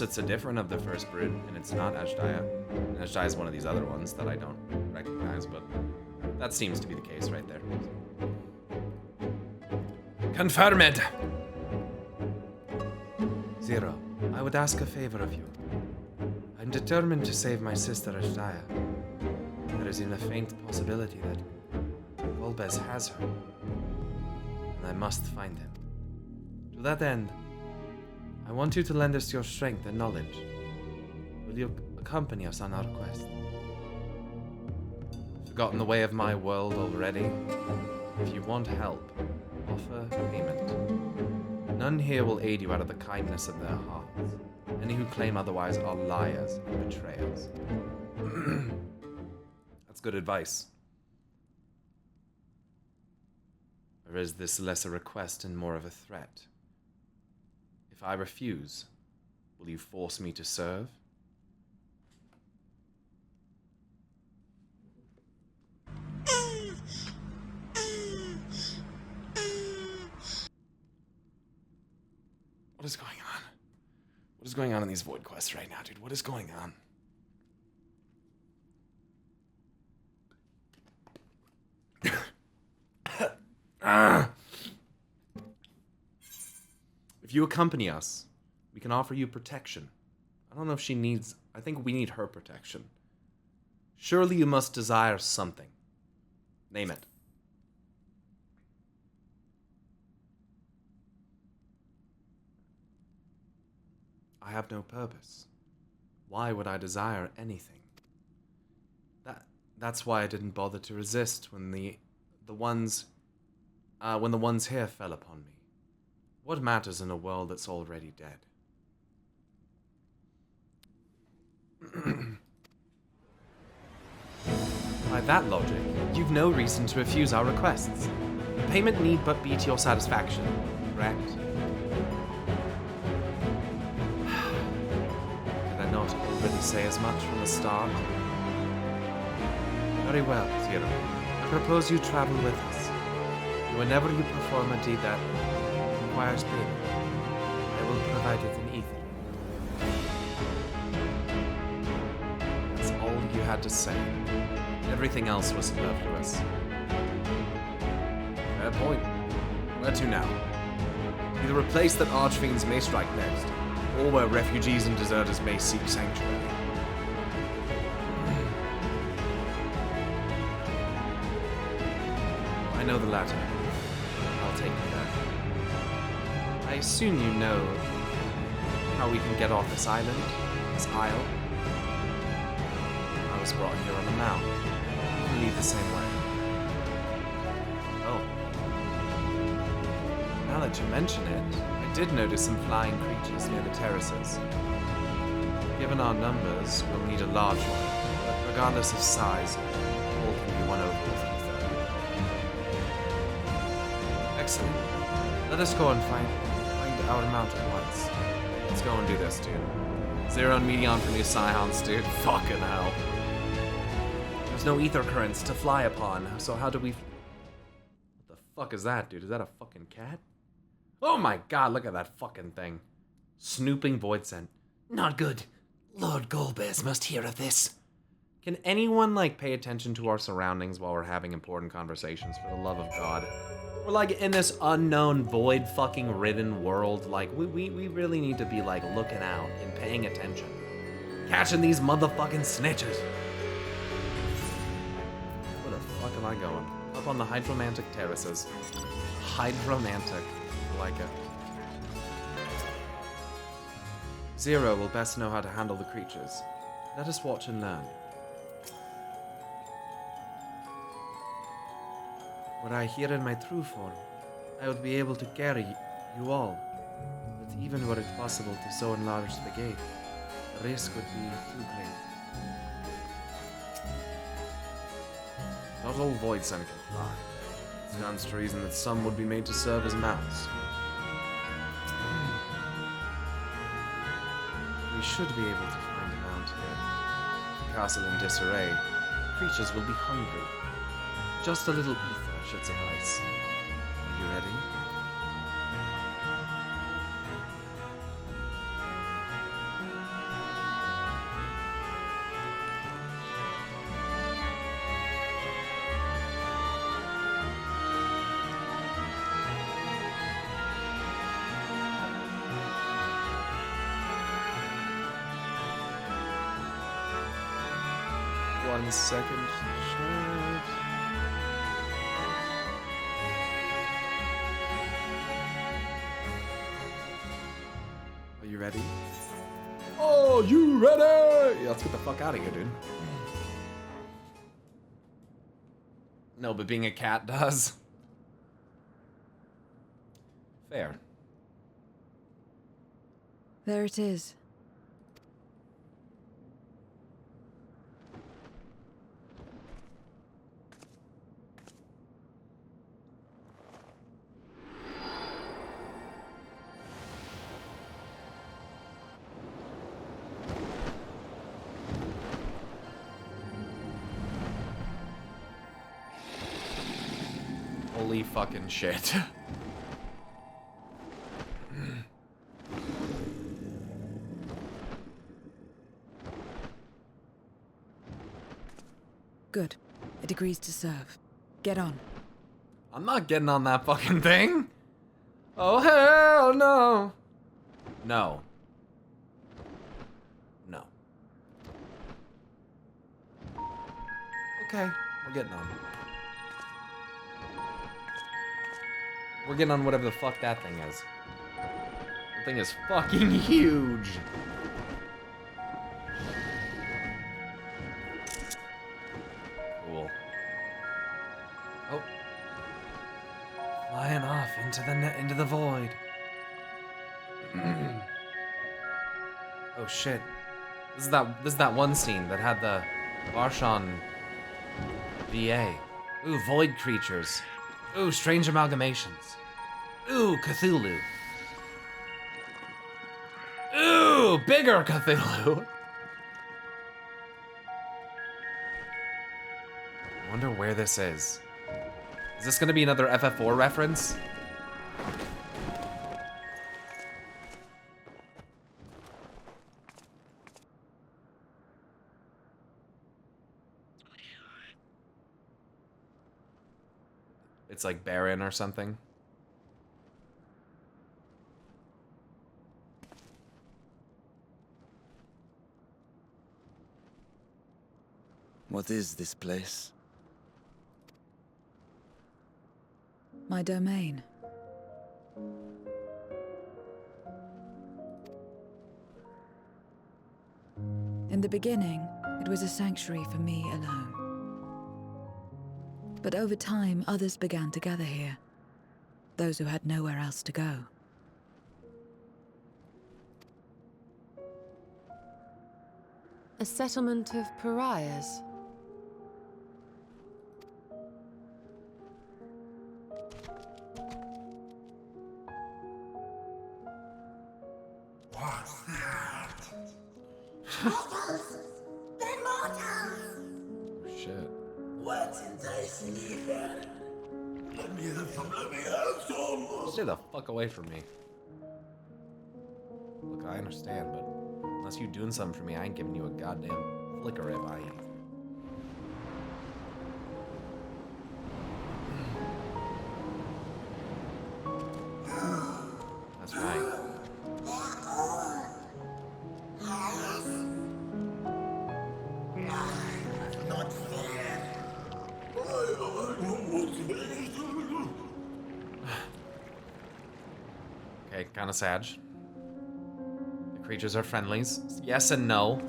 it's a different of the first brood, and it's not Azhdaya. And Azhdaya is one of these other ones that I don't recognize, but that seems to be the case right there. Confirmed! Zero, I would ask a favor of you. I'm determined to save my sister Azhdaya. There is even a faint possibility that Golbez has her. And I must find him. To that end, I want you to lend us your strength and knowledge. Will you accompany us on our quest? Forgotten the way of my world already? If you want help, offer payment. None here will aid you out of the kindness of their hearts. Any who claim otherwise are liars and betrayers. That's good advice. Or is this less a request and more of a threat? If I refuse, will you force me to serve? What is going on? What is going on in these void quests right now, dude? What is going on? If you accompany us, we can offer you protection. I don't know if she needs... I think we need her protection. Surely you must desire something. Name it. I have no purpose. Why would I desire anything? That's why I didn't bother to resist when the ones here fell upon me. What matters in a world that's already dead? By that logic, you've no reason to refuse our requests. The payment need but be to your satisfaction, correct? Did I not already say as much from the start? Very well, Zero. I propose you travel with us. Whenever you perform a deed that requires payment, I will provide it in ether. That's all you had to say. Everything else was superfluous. Fair point. Where to now? Either a place that archfiends may strike next, or where refugees and deserters may seek sanctuary. I know the latter. I'll take you there. I assume you know how we can get off this island, this isle. I was brought here on the mount. You can leave the same way. Oh. Now that you mention it, I did notice some flying creatures near the terraces. Given our numbers, we'll need a large one, but regardless of size, all can be won over with ether. Excellent. Let us go and find our mount at once. Let's go and do this, dude. Zero and Medion for new Scions, dude. Fucking hell. There's no ether currents to fly upon, so how do we... What the fuck is that, dude? Is that a fucking cat? Oh my god, look at that fucking thing. Snooping void scent. Not good. Lord Golbez must hear of this. Can anyone, like, pay attention to our surroundings while we're having important conversations, for the love of God? We're, like, in this unknown, void fucking ridden world. Like, we really need to be, like, looking out and paying attention. Catching these motherfucking snitches. Where the fuck am I going? Up on the hydromantic terraces. Hydromantic. I like it. Zero will best know how to handle the creatures. Let us watch and learn. Were I here in my true form, I would be able to carry you all, But even were it possible to so enlarge the gate, the risk would be too great. Not all void sent can fly. It stands to reason that some would be made to serve as mounts. We should be able to find a mount here. The castle in disarray. Creatures will be hungry. Just a little ether should suffice. Are you ready? One second. Shit. Are you ready? Oh, you ready? Yeah, let's get the fuck out of here, dude. No, but being a cat does. Fair. There it is. Holy fucking shit. Good. It agrees to serve. Get on. I'm not getting on that fucking thing. Oh, hell no. No. No. Okay, we're getting on. We're getting on whatever the fuck that thing is. That thing is fucking huge. Cool. Oh. Flying off into the void. Oh shit. This is that one scene that had the Varshan VA. Ooh, void creatures. Ooh, strange amalgamations. Ooh, Cthulhu. Ooh, bigger Cthulhu. I wonder where this is. Is this gonna be another FF4 reference? It's like Baron or something. What is this place? My domain. In the beginning, it was a sanctuary for me alone. But over time, others began to gather here. Those who had nowhere else to go. A settlement of pariahs. What's that? Mortals! They're mortals! Shit. What's enticing you here? Let me have some, Stay the fuck away from me. Look, I understand, but unless you doing something for me, I ain't giving you a goddamn flicker if I ain't. That's right. Not fair. Okay, kind of sad. The creatures are friendlies. Yes and no.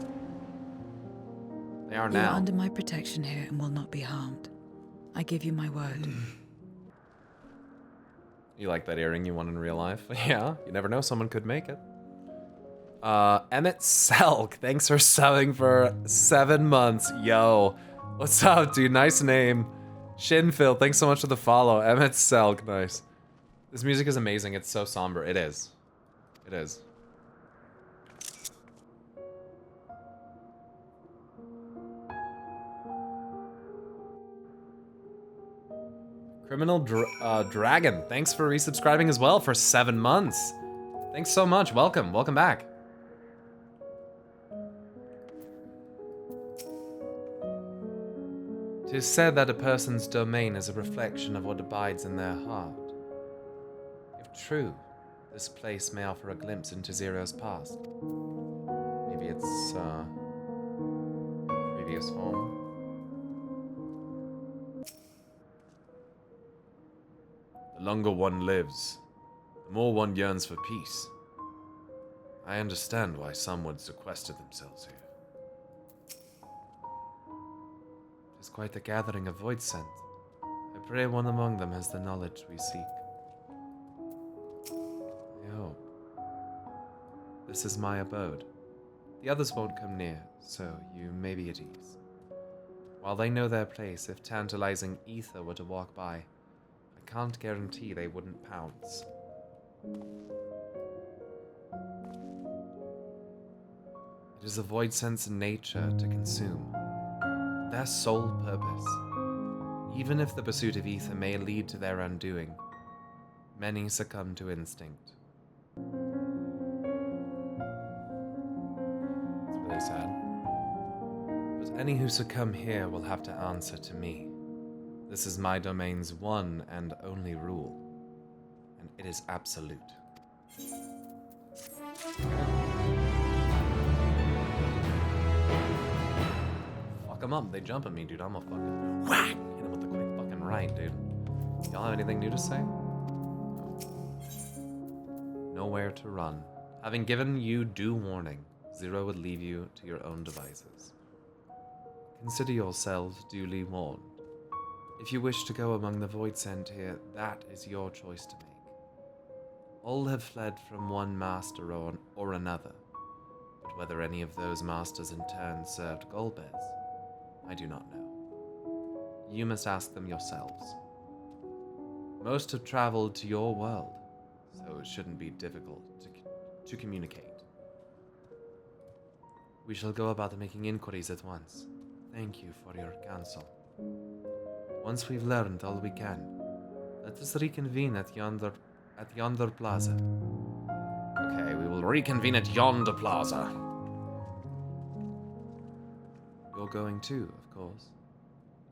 They are You are now. under my protection here and will not be harmed. I give you my word. You like that earring you won in real life? Yeah, you never know, someone could make it. Emmett Selk, thanks for subbing for 7 months. Yo, what's up, dude? Nice name. Shinphil, thanks so much for the follow. Emmett Selk, nice. This music is amazing. It's so somber. It is. It is. Criminal Dragon, thanks for resubscribing as well for 7 months. Thanks so much. Welcome. Welcome back. It is said that a person's domain is a reflection of what abides in their heart. If true, this place may offer a glimpse into Zero's past. Maybe its previous home. The longer one lives, the more one yearns for peace. I understand why some would sequester themselves here. It is quite a gathering of void scent. I pray one among them has the knowledge we seek. I hope. This is my abode. The others won't come near, so you may be at ease. While they know their place, if tantalizing ether were to walk by, I can't guarantee they wouldn't pounce. It is a void sense in nature to consume. Their sole purpose. Even if the pursuit of ether may lead to their undoing, many succumb to instinct. It's really sad. But any who succumb here will have to answer to me. This is my domain's one and only rule, and it is absolute. Fuck them up, they jump at me, dude. I'm a fucking whack. Hit them with the quick fucking right, dude. Y'all have anything new to say? No. Nowhere to run. Having given you due warning, Zero would leave you to your own devices. Consider yourselves duly warned. If you wish to go among the void sent here, that is your choice to make. All have fled from one master or another, but whether any of those masters in turn served Golbez, I do not know. You must ask them yourselves. Most have traveled to your world, so it shouldn't be difficult to communicate. We shall go about making inquiries at once. Thank you for your counsel. Once we've learned all we can, let us reconvene at yonder plaza. Okay, we will reconvene at yonder plaza. You're going too, of course.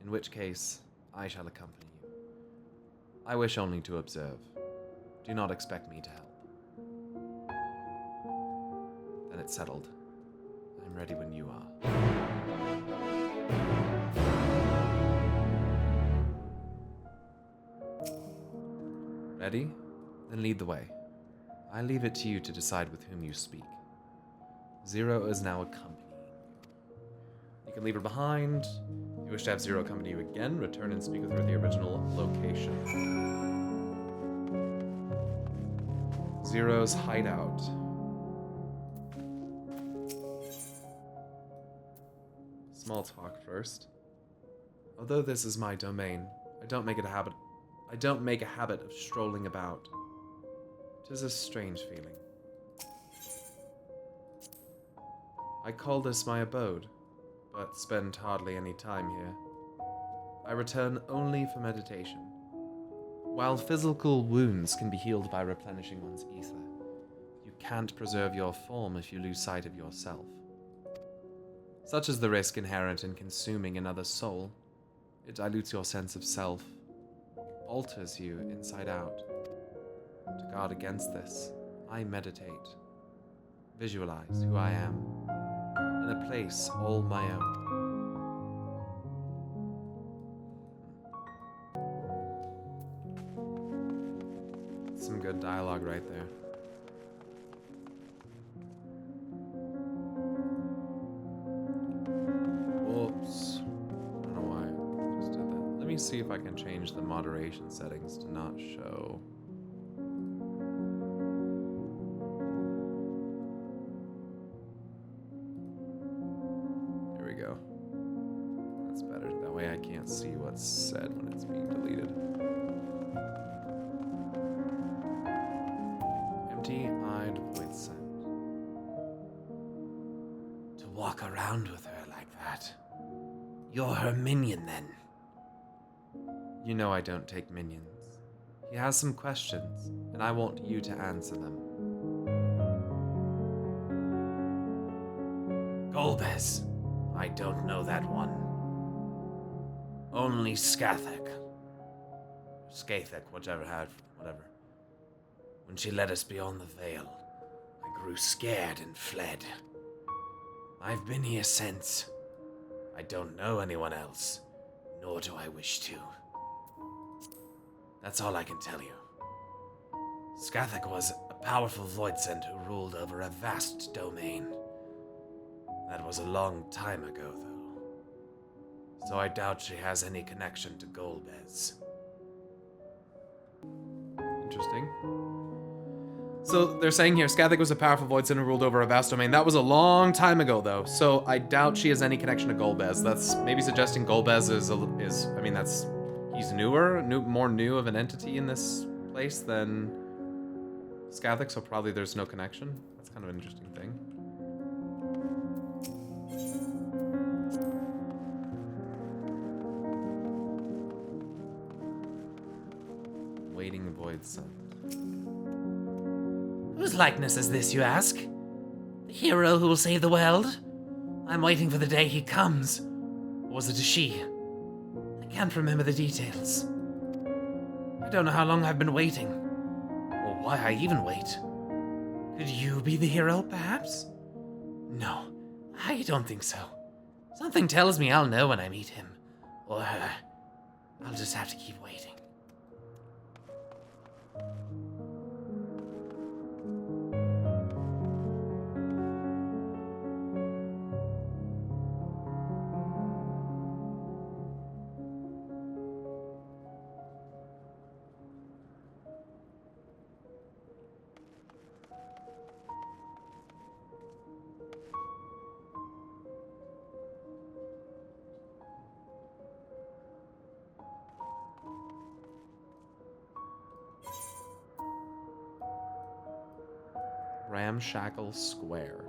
In which case, I shall accompany you. I wish only to observe. Do not expect me to help. Then it's settled. I'm ready when you are. Ready? Then lead the way. I leave it to you to decide with whom you speak. Zero is now accompanying you. You can leave her behind. If you wish to have Zero accompany you again, return and speak with her at the original location. Zero's hideout. Small talk first. Although this is my domain, I don't make a habit of strolling about. 'Tis a strange feeling. I call this my abode, but spend hardly any time here. I return only for meditation. While physical wounds can be healed by replenishing one's ether, you can't preserve your form if you lose sight of yourself. Such is the risk inherent in consuming another's soul. It dilutes your sense of self, alters you inside out. To guard against this, I meditate, visualize who I am, in a place all my own. Some good dialogue right there. Whoops. I don't know why I just did that. Let me see if I can change the moderation settings to not show we go. That's better. That way I can't see what's said when it's being deleted. Empty-eyed void scent. To walk around with her like that. You're her minion then. You know I don't take minions. He has some questions, and I want you to answer them. Golbez. I don't know that one. Only Skathek. Skathek, whatever. When she led us beyond the veil, I grew scared and fled. I've been here since. I don't know anyone else, nor do I wish to. That's all I can tell you. Skathek was a powerful voidsent who ruled over a vast domain. That was a long time ago, though. So I doubt she has any connection to Golbez. Interesting. So they're saying here, Skathek was a powerful voidsent who ruled over a vast domain. That was a long time ago, though. So I doubt she has any connection to Golbez. That's maybe suggesting Golbez he's more new of an entity in this place than Skathek. So probably there's no connection. That's kind of an interesting thing. Waiting voidsent. Whose likeness is this, you ask? The hero who will save the world? I'm waiting for the day he comes. Or was it a she? I can't remember the details. I don't know how long I've been waiting. Or why I even wait. Could you be the hero, perhaps? No, I don't think so. Something tells me I'll know when I meet him. Or her. I'll just have to keep waiting. Ramshackle Square.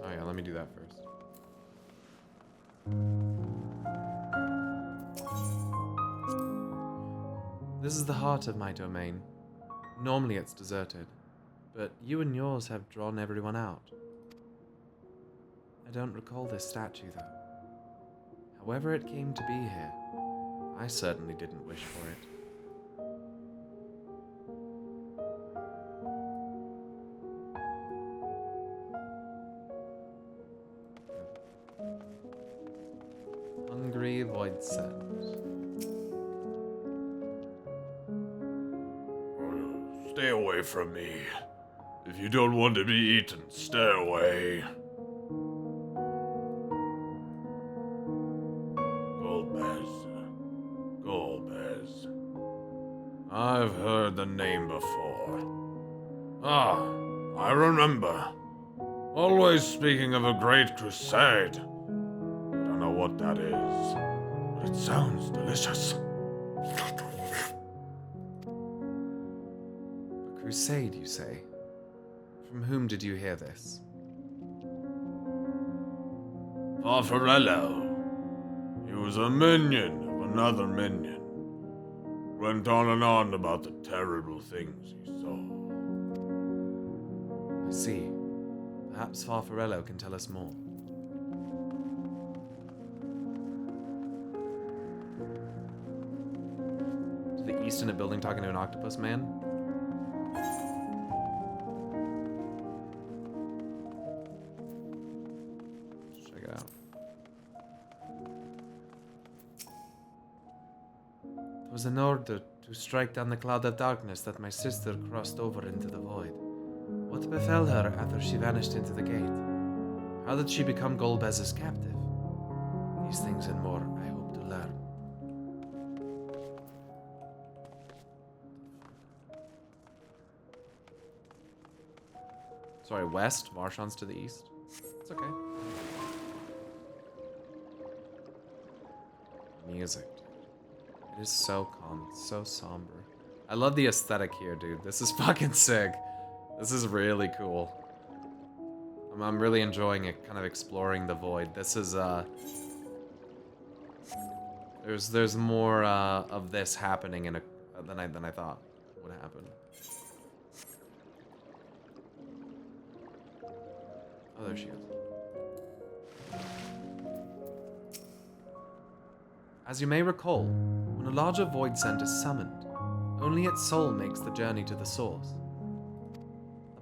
Oh yeah, let me do that first. This is the heart of my domain. Normally it's deserted, but you and yours have drawn everyone out. I don't recall this statue, though. However it came to be here, I certainly didn't wish for it. Hungry voidsent. Stay away from me. If you don't want to be eaten, stay away. Golbez. I've heard the name before. Ah, I remember. Always speaking of a great crusade. I don't know what that is, but it sounds delicious. Crusade, you say? From whom did you hear this? Farfarello. He was a minion of another minion. Went on and on about the terrible things he saw. I see. Perhaps Farfarello can tell us more. To the east in a building talking to an octopus man? It was an order to strike down the cloud of darkness that my sister crossed over into the void. What befell her after she vanished into the gate? How did she become Golbez's captive? These things and more I hope to learn. Sorry, west. Varshan's to the east. It's okay. Music. It is so calm. It's so somber. I love the aesthetic here, dude. This is fucking sick. This is really cool. I'm really enjoying it, kind of exploring the void. This is, there's more, of this happening in than I thought would happen. Oh, there she is. As you may recall, when a larger void scent is summoned, only its soul makes the journey to the source.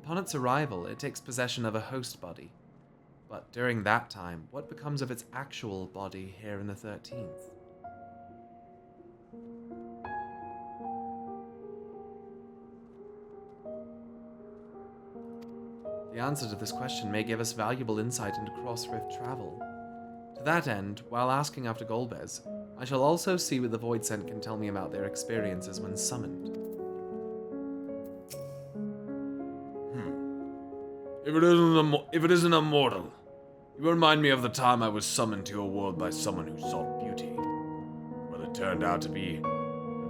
Upon its arrival, it takes possession of a host body. But during that time, what becomes of its actual body here in the 13th? The answer to this question may give us valuable insight into cross-rift travel. To that end, while asking after Golbez, I shall also see what the Void Scent can tell me about their experiences when summoned. If it isn't immortal, you remind me of the time I was summoned to your world by someone who sought beauty. Well, it turned out to be a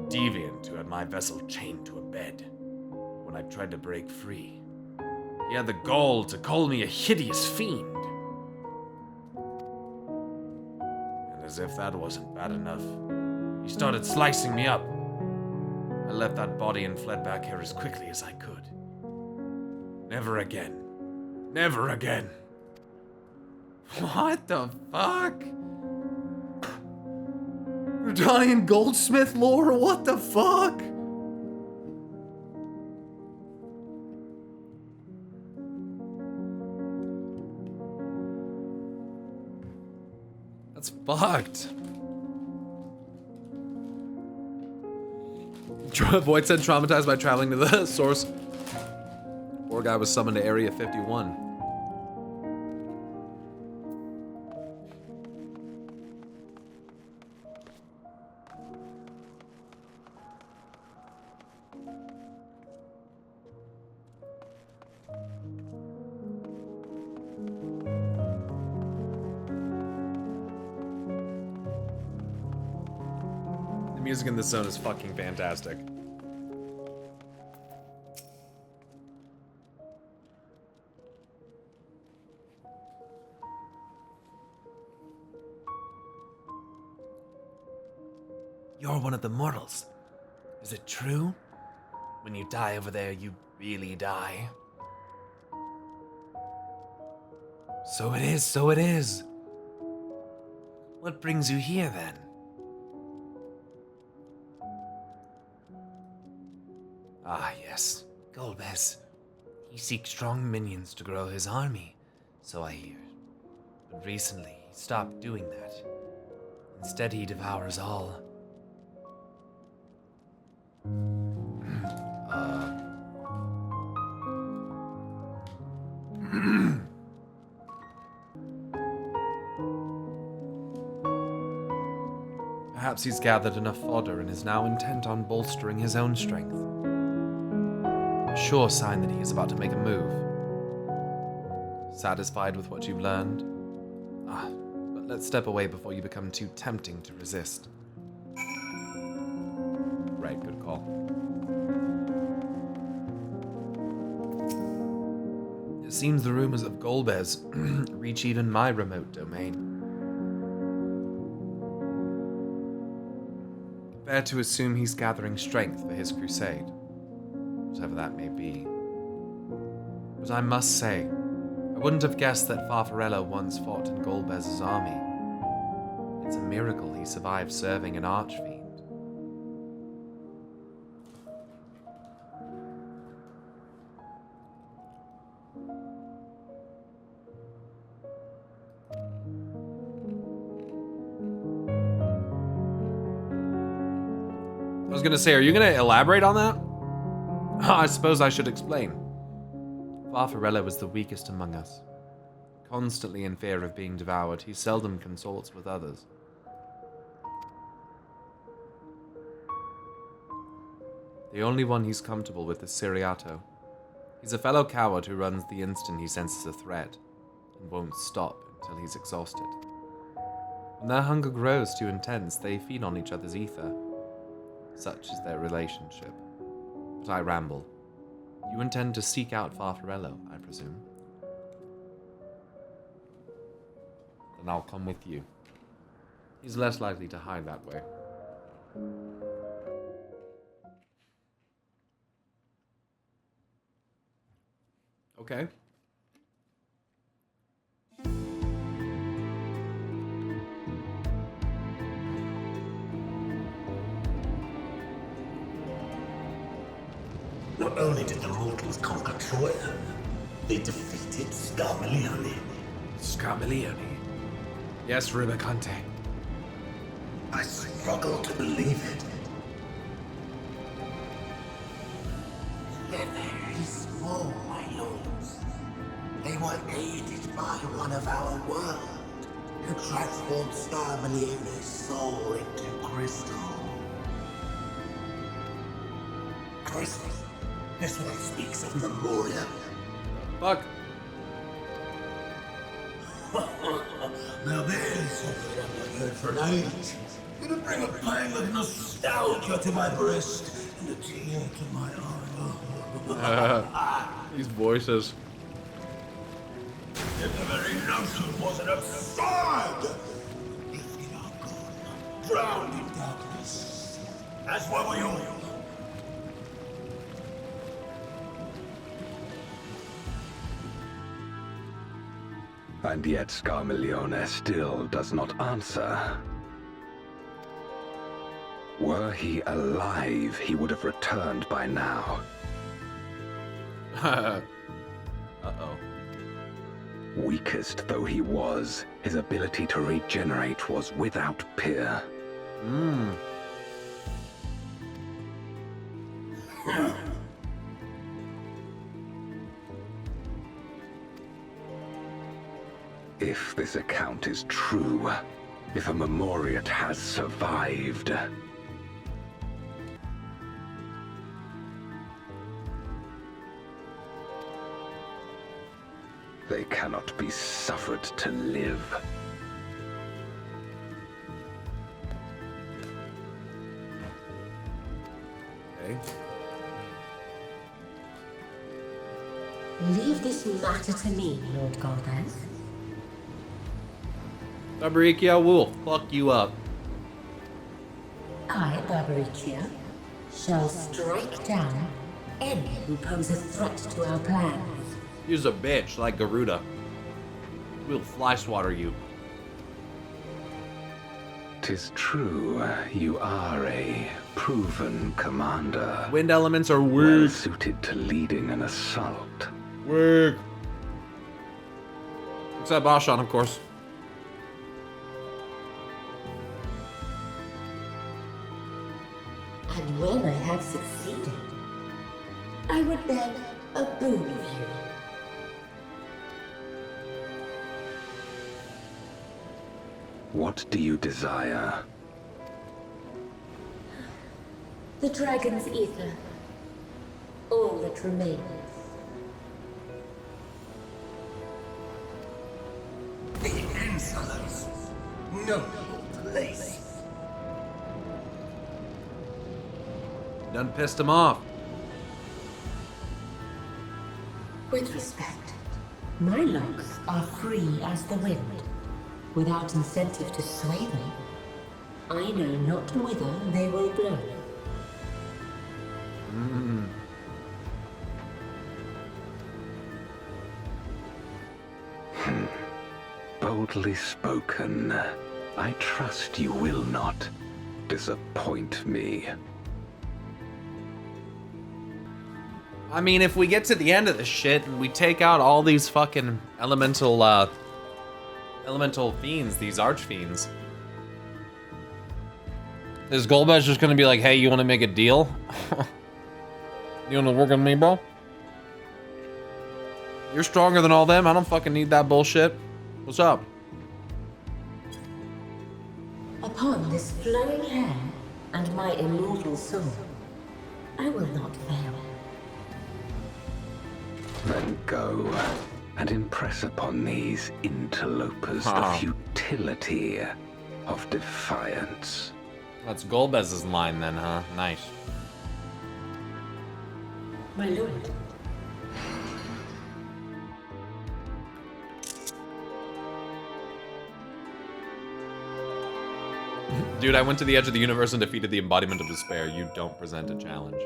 deviant who had my vessel chained to a bed. When I tried to break free, he had the gall to call me a hideous fiend. And as if that wasn't bad enough, he started slicing me up. I left that body and fled back here as quickly as I could. Never again. Never again. What the fuck? Italian goldsmith lore? What the fuck? That's fucked. Void said traumatized by traveling to the source. Poor guy was summoned to Area 51. The music in this zone is fucking fantastic. You're one of the mortals. Is it true? When you die over there, you really die. So it is, so it is. What brings you here, then? Ah, yes, Golbez. He seeks strong minions to grow his army, so I hear. But recently, he stopped doing that. Instead, he devours all. Perhaps he's gathered enough fodder and is now intent on bolstering his own strength. A sure sign that he is about to make a move. Satisfied with what you've learned? Ah, but let's step away before you become too tempting to resist. Right, good call. It seems the rumors of Golbez reach even my remote domain. Fair to assume he's gathering strength for his crusade, whatever that may be. But I must say, I wouldn't have guessed that Farfarello once fought in Golbez's army. It's a miracle he survived serving an archfiend. I was gonna say, are you gonna elaborate on that? I suppose I should explain. Farfarello was the weakest among us. Constantly in fear of being devoured, he seldom consorts with others. The only one he's comfortable with is Siriato. He's a fellow coward who runs the instant he senses a threat, and won't stop until he's exhausted. When their hunger grows too intense, they feed on each other's ether. Such is their relationship. But I ramble. You intend to seek out Farfarello, I presume? Then I'll come with you. He's less likely to hide that way. Okay. Not only did the mortals conquer Troya, they defeated Scarmilione. Scarmilione? Yes, Rubicante. I struggle to believe it. They're very small, my lords. They were aided by one of our world, who transformed Scarmilione's soul into crystal. Crystal? This one speaks of Memoria. Fuck. Now there's something I've not heard for an age. It'll bring a pang of nostalgia to my breast and a tear to my eye. These voices. If the very notion wasn't absurd! If we are gone, drowned in darkness, as were we all. And yet Scarmilione still does not answer. Were he alive, he would have returned by now. Uh-oh. Weakest though he was, his ability to regenerate was without peer. If this account is true, if a Memoriat has survived, they cannot be suffered to live. Okay. Leave this matter to me, Lord Golbez. Barbaricia will fuck you up. I, Barbaricia, shall strike down any who pose a threat to our plans. Use a bitch like Garuda. We'll fly swatter you. 'Tis true, you are a proven commander. Wind elements are weak. Well suited to leading an assault. Weak. Except Bashan, of course. And when I have succeeded, I would beg a boon of you. What do you desire? The dragon's ether. All that remains. The insolence. No place. Done pissed him off. With respect, my locks are free as the wind, without incentive to sway me. I know not whither they will blow. Boldly spoken. I trust you will not disappoint me. I mean, if we get to the end of this shit and we take out all these fucking elemental fiends, these archfiends, is Golbez just gonna be like, hey, you wanna make a deal? You wanna work on me, bro? You're stronger than all them. I don't fucking need that bullshit. What's up? Upon this flowing hair and my immortal soul, I will not fail. Then go and impress upon these interlopers the futility of defiance. That's Golbez's line then, huh? Nice. My lord. Dude, I went to the edge of the universe and defeated the embodiment of despair. You don't present a challenge.